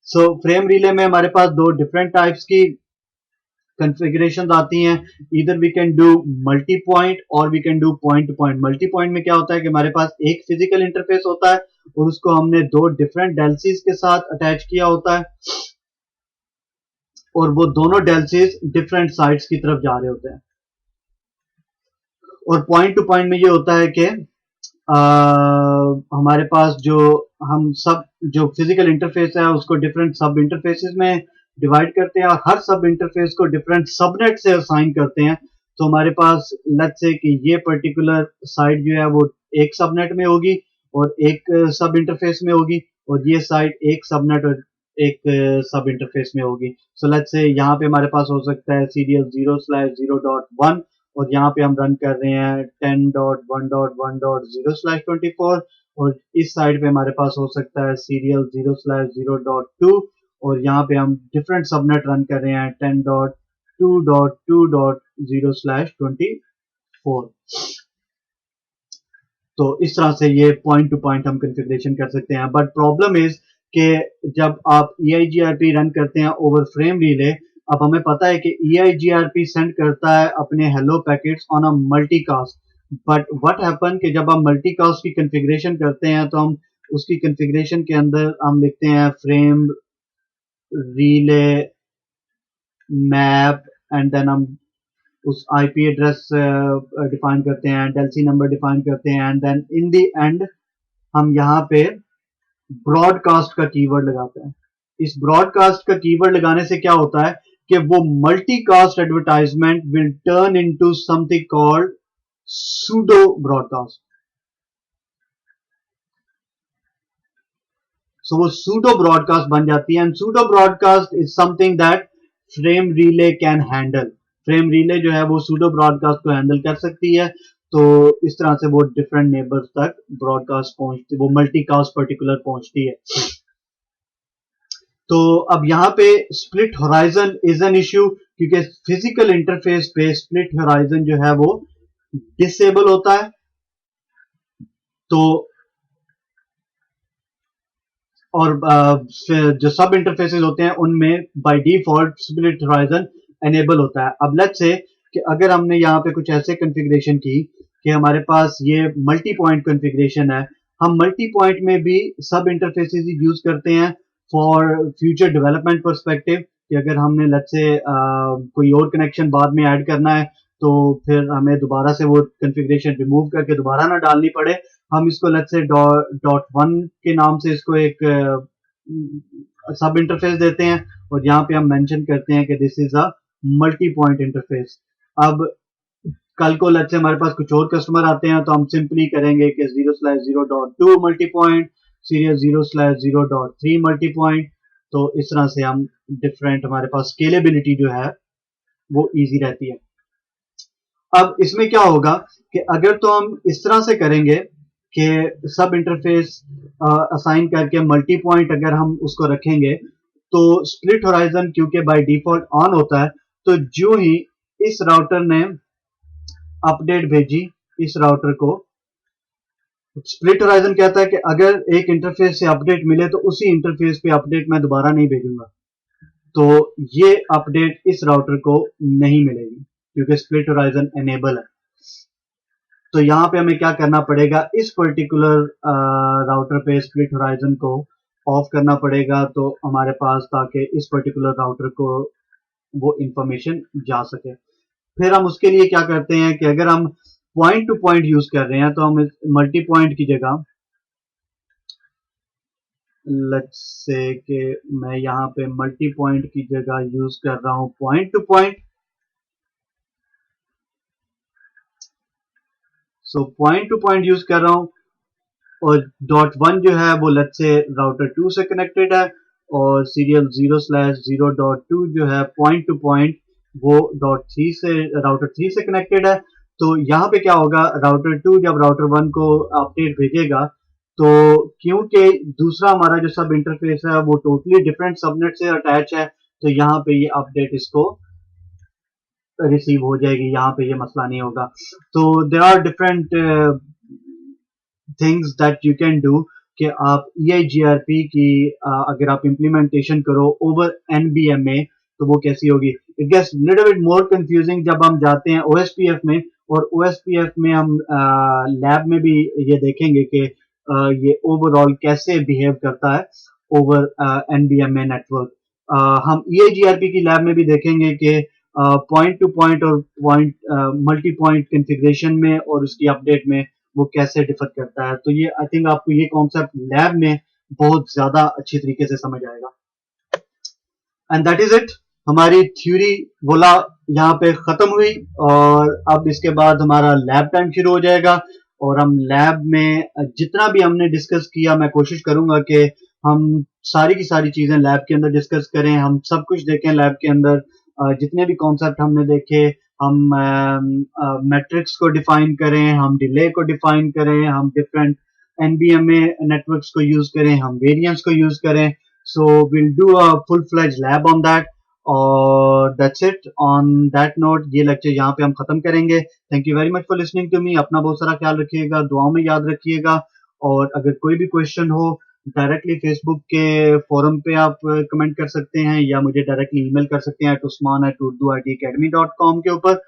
A: So frame relay में हमारे पास दो डिफरेंट टाइप्स की कंफिगरेशन आती हैं, इधर we can do multi point और we can do point to point. Multi point में क्या होता है कि हमारे पास एक फिजिकल इंटरफेस होता है और उसको हमने दो डिफरेंट डेलसीज के साथ अटैच किया होता है, और वो दोनों डेलसीज डिफरेंट साइड्स की तरफ जा रहे होते हैं। और पॉइंट टू पॉइंट में ये होता है कि हमारे पास जो हम सब जो फिजिकल इंटरफेस है उसको डिफरेंट सब इंटरफेसेस में डिवाइड करते हैं, और हर सब इंटरफेस को डिफरेंट सबनेट से असाइन करते हैं। तो हमारे पास लेट्स से कि ये पर्टिकुलर साइड जो है वो एक सबनेट में होगी और एक सब इंटरफेस में होगी, और ये साइड एक सबनेट और एक सब इंटरफेस में होगी। सो लेट्स से यहाँ पे हमारे पास हो सकता है सीरियल 0/0.1, और यहाँ पे हम रन कर रहे हैं 10.1.1.0/24, और इस साइड पे हमारे पास हो सकता है सीरियल 0/0.2 और यहाँ पे हम डिफरेंट सबनेट रन कर रहे हैं 10.2.2.0/24। तो इस तरह से ये पॉइंट टू पॉइंट हम कॉन्फ़िगरेशन कर सकते हैं। बट प्रॉब्लम इज कि जब आप EIGRP रन करते हैं ओवर फ्रेम रिले, अब हमें पता है कि EIGRP सेंड करता है अपने hello packets on a multicast. But what happen कि जब हम मल्टीकास्ट की कॉन्फ़िगरेशन करते हैं तो हम उसकी कॉन्फ़िगरेशन के अंदर हम लिखते हैं frame relay map and then हम उस आईपी एड्रेस डिफाइन करते हैं, डेल्सी नंबर डिफाइन करते हैं and then in the end हम यहाँ पे ब्रॉडकास्ट का कीवर्ड लगाते हैं। इस ब्रॉडकास्ट का कीवर्ड लगाने से क्या होता है कि वो multicast advertisement will turn into something called pseudo broadcast. So वो सूडो ब्रॉडकास्ट बन जाती है and pseudo broadcast is something that frame relay can handle. Frame relay जो है वो सूडो ब्रॉडकास्ट को हैंडल कर सकती है। तो इस तरह से वो डिफरेंट नेबर्स तक ब्रॉडकास्ट पहुंचती, वो मल्टीकास्ट पर्टिकुलर पहुंचती है। तो अब यहाँ पे split horizon is an issue क्योंकि फिजिकल इंटरफेस पे स्प्लिट होराइजन जो है वो डिसेबल होता है। तो और जो सब इंटरफेसेस होते हैं उनमें by default split horizon enable होता है। अब लेट्स से कि अगर हमने यहाँ पे कुछ ऐसे कॉन्फ़िगरेशन की कि हमारे पास ये मल्टी पॉइंट कॉन्फ़िगरेशन है, हम मल्टी पॉइंट में भी सब इंटरफेसेस यूज करते हैं फॉर फ्यूचर डेवलपमेंट पर्सपेक्टिव कि अगर हमने लेट्स से कोई और कनेक्शन बाद में ऐड करना है तो फिर हमें दोबारा से वो कॉन्फ़िगरेशन रिमूव करके दोबारा ना डालनी पड़े। हम इसको लेट्स से डॉट वन के नाम से इसको एक सब इंटरफेस देते हैं और यहाँ पे हम मेंशन करते हैं कि this is a multi point interface. अब कल को लेट्स से हमारे पास कुछ और कस्टमर आते हैं तो हम सिंपली करेंगे कि 0/0.2 multi point, serial 0/0.3 multi point. तो इस तरह से हम डिफरेंट, हमारे पास स्केलेबिलिटी जो है वो इजी रहती है। अब इसमें क्या होगा कि अगर तो हम इस तरह से करेंगे कि सब इंटरफेस असाइन करके मल्टी पॉइंट अगर हम उसको रखेंगे तो स्प्लिट होराइजन क्योंकि बाय डिफॉल्ट ऑन होता है, तो जो ही इस राउटर ने अपडेट भेजी इस राउटर को, स्प्लिट होराइजन कहता है कि अगर एक इंटरफेस से अपडेट मिले तो उसी इंटरफेस पे अपडेट मैं दोबारा नहीं भेजूंगा। तो ये अपडेट इस राउटर को नहीं मिलेगी क्योंकि स्प्लिट होराइजन एनेबल है। तो यहाँ पे हमें क्या करना पड़ेगा, इस पर्टिकुलर राउटर पे स्प्लिट होराइजन को ऑफ करना पड़ेगा तो हमारे पास, ताकि इस पर्टिकुलर राउटर को वो इंफॉर्मेशन जा सके। फिर हम उसके लिए क्या करते हैं कि अगर हम पॉइंट टू पॉइंट यूज कर रहे हैं तो हम मल्टी पॉइंट की जगह लेट्स से कि मैं यहाँ पे मल्टी पॉइंट की जगह यूज कर रहा हूँ point to point. So point to point use कर रहा हूँ और डॉट वन जो है वो लेट्स से राउटर 2 से कनेक्टेड है और सीरियल 0/0.2 जो है पॉइंट टू पॉइंट वो डॉट थ्री से, राउटर 3 से कनेक्टेड है। तो यहाँ पे क्या होगा, राउटर 2 जब राउटर 1 को अपडेट भेजेगा तो क्योंकि दूसरा हमारा जो सब इंटरफेस है वो टोटली डिफरेंट सबनेट से अटैच है, तो यहाँ पे ये अपडेट इसको रिसीव हो जाएगी, यहाँ पे ये मसला नहीं होगा। तो there are different things that you can do कि आप EIGRP की अगर आप इम्प्लीमेंटेशन करो ओवर NBMA तो वो कैसी होगी। It gets little bit more confusing जब हम जाते हैं OSPF में, और OSPF में हम लैब में भी ये देखेंगे कि ये ओवरऑल कैसे बिहेव करता है ओवर NBMA नेटवर्क। हम EIGRP की लैब में भी देखेंगे कि पॉइंट टू पॉइंट और पॉइंट मल्टी पॉइंट कॉन्फ़िगरेशन में और उसकी अपडेट में वो कैसे डिफर करता है। तो ये आई थिंक आपको ये कॉन्सेप्ट लैब में बहुत ज्यादा अच्छी तरीके से समझ आएगा। एंड दैट इज इट, हमारी थ्योरी बोला यहाँ पे खत्म हुई और अब इसके बाद हमारा लैब टाइम शुरू हो जाएगा। और हम लैब में जितना भी हमने डिस्कस किया, मैं कोशिश करूंगा कि हम सारी की सारी चीजें लैब के अंदर डिस्कस करें, हम सब कुछ देखें लैब के अंदर। जितने भी कॉन्सेप्ट हमने देखे, हम मैट्रिक्स को डिफाइन करें, हम डिले को डिफाइन करें, हम डिफरेंट NBMA नेटवर्क्स को यूज करें, हम वेरिएंट्स को यूज करें. So will do a full fledge lab on that. और that's it. On that note ये लेक्चर यहाँ पे हम खत्म करेंगे. Thank you very much for listening to me. अपना बहुत सारा ख्याल रखिएगा, दुआओं में याद रखिएगा. और अगर कोई भी क्वेश्चन हो डायरेक्टली फेसबुक के फोरम पे आप कमेंट कर सकते हैं, या मुझे डायरेक्टली ईमेल कर सकते हैं usman@urduitacademy.com के ऊपर.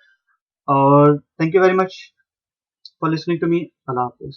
A: और thank you very much for listening to me. अल्लाह हाफिज.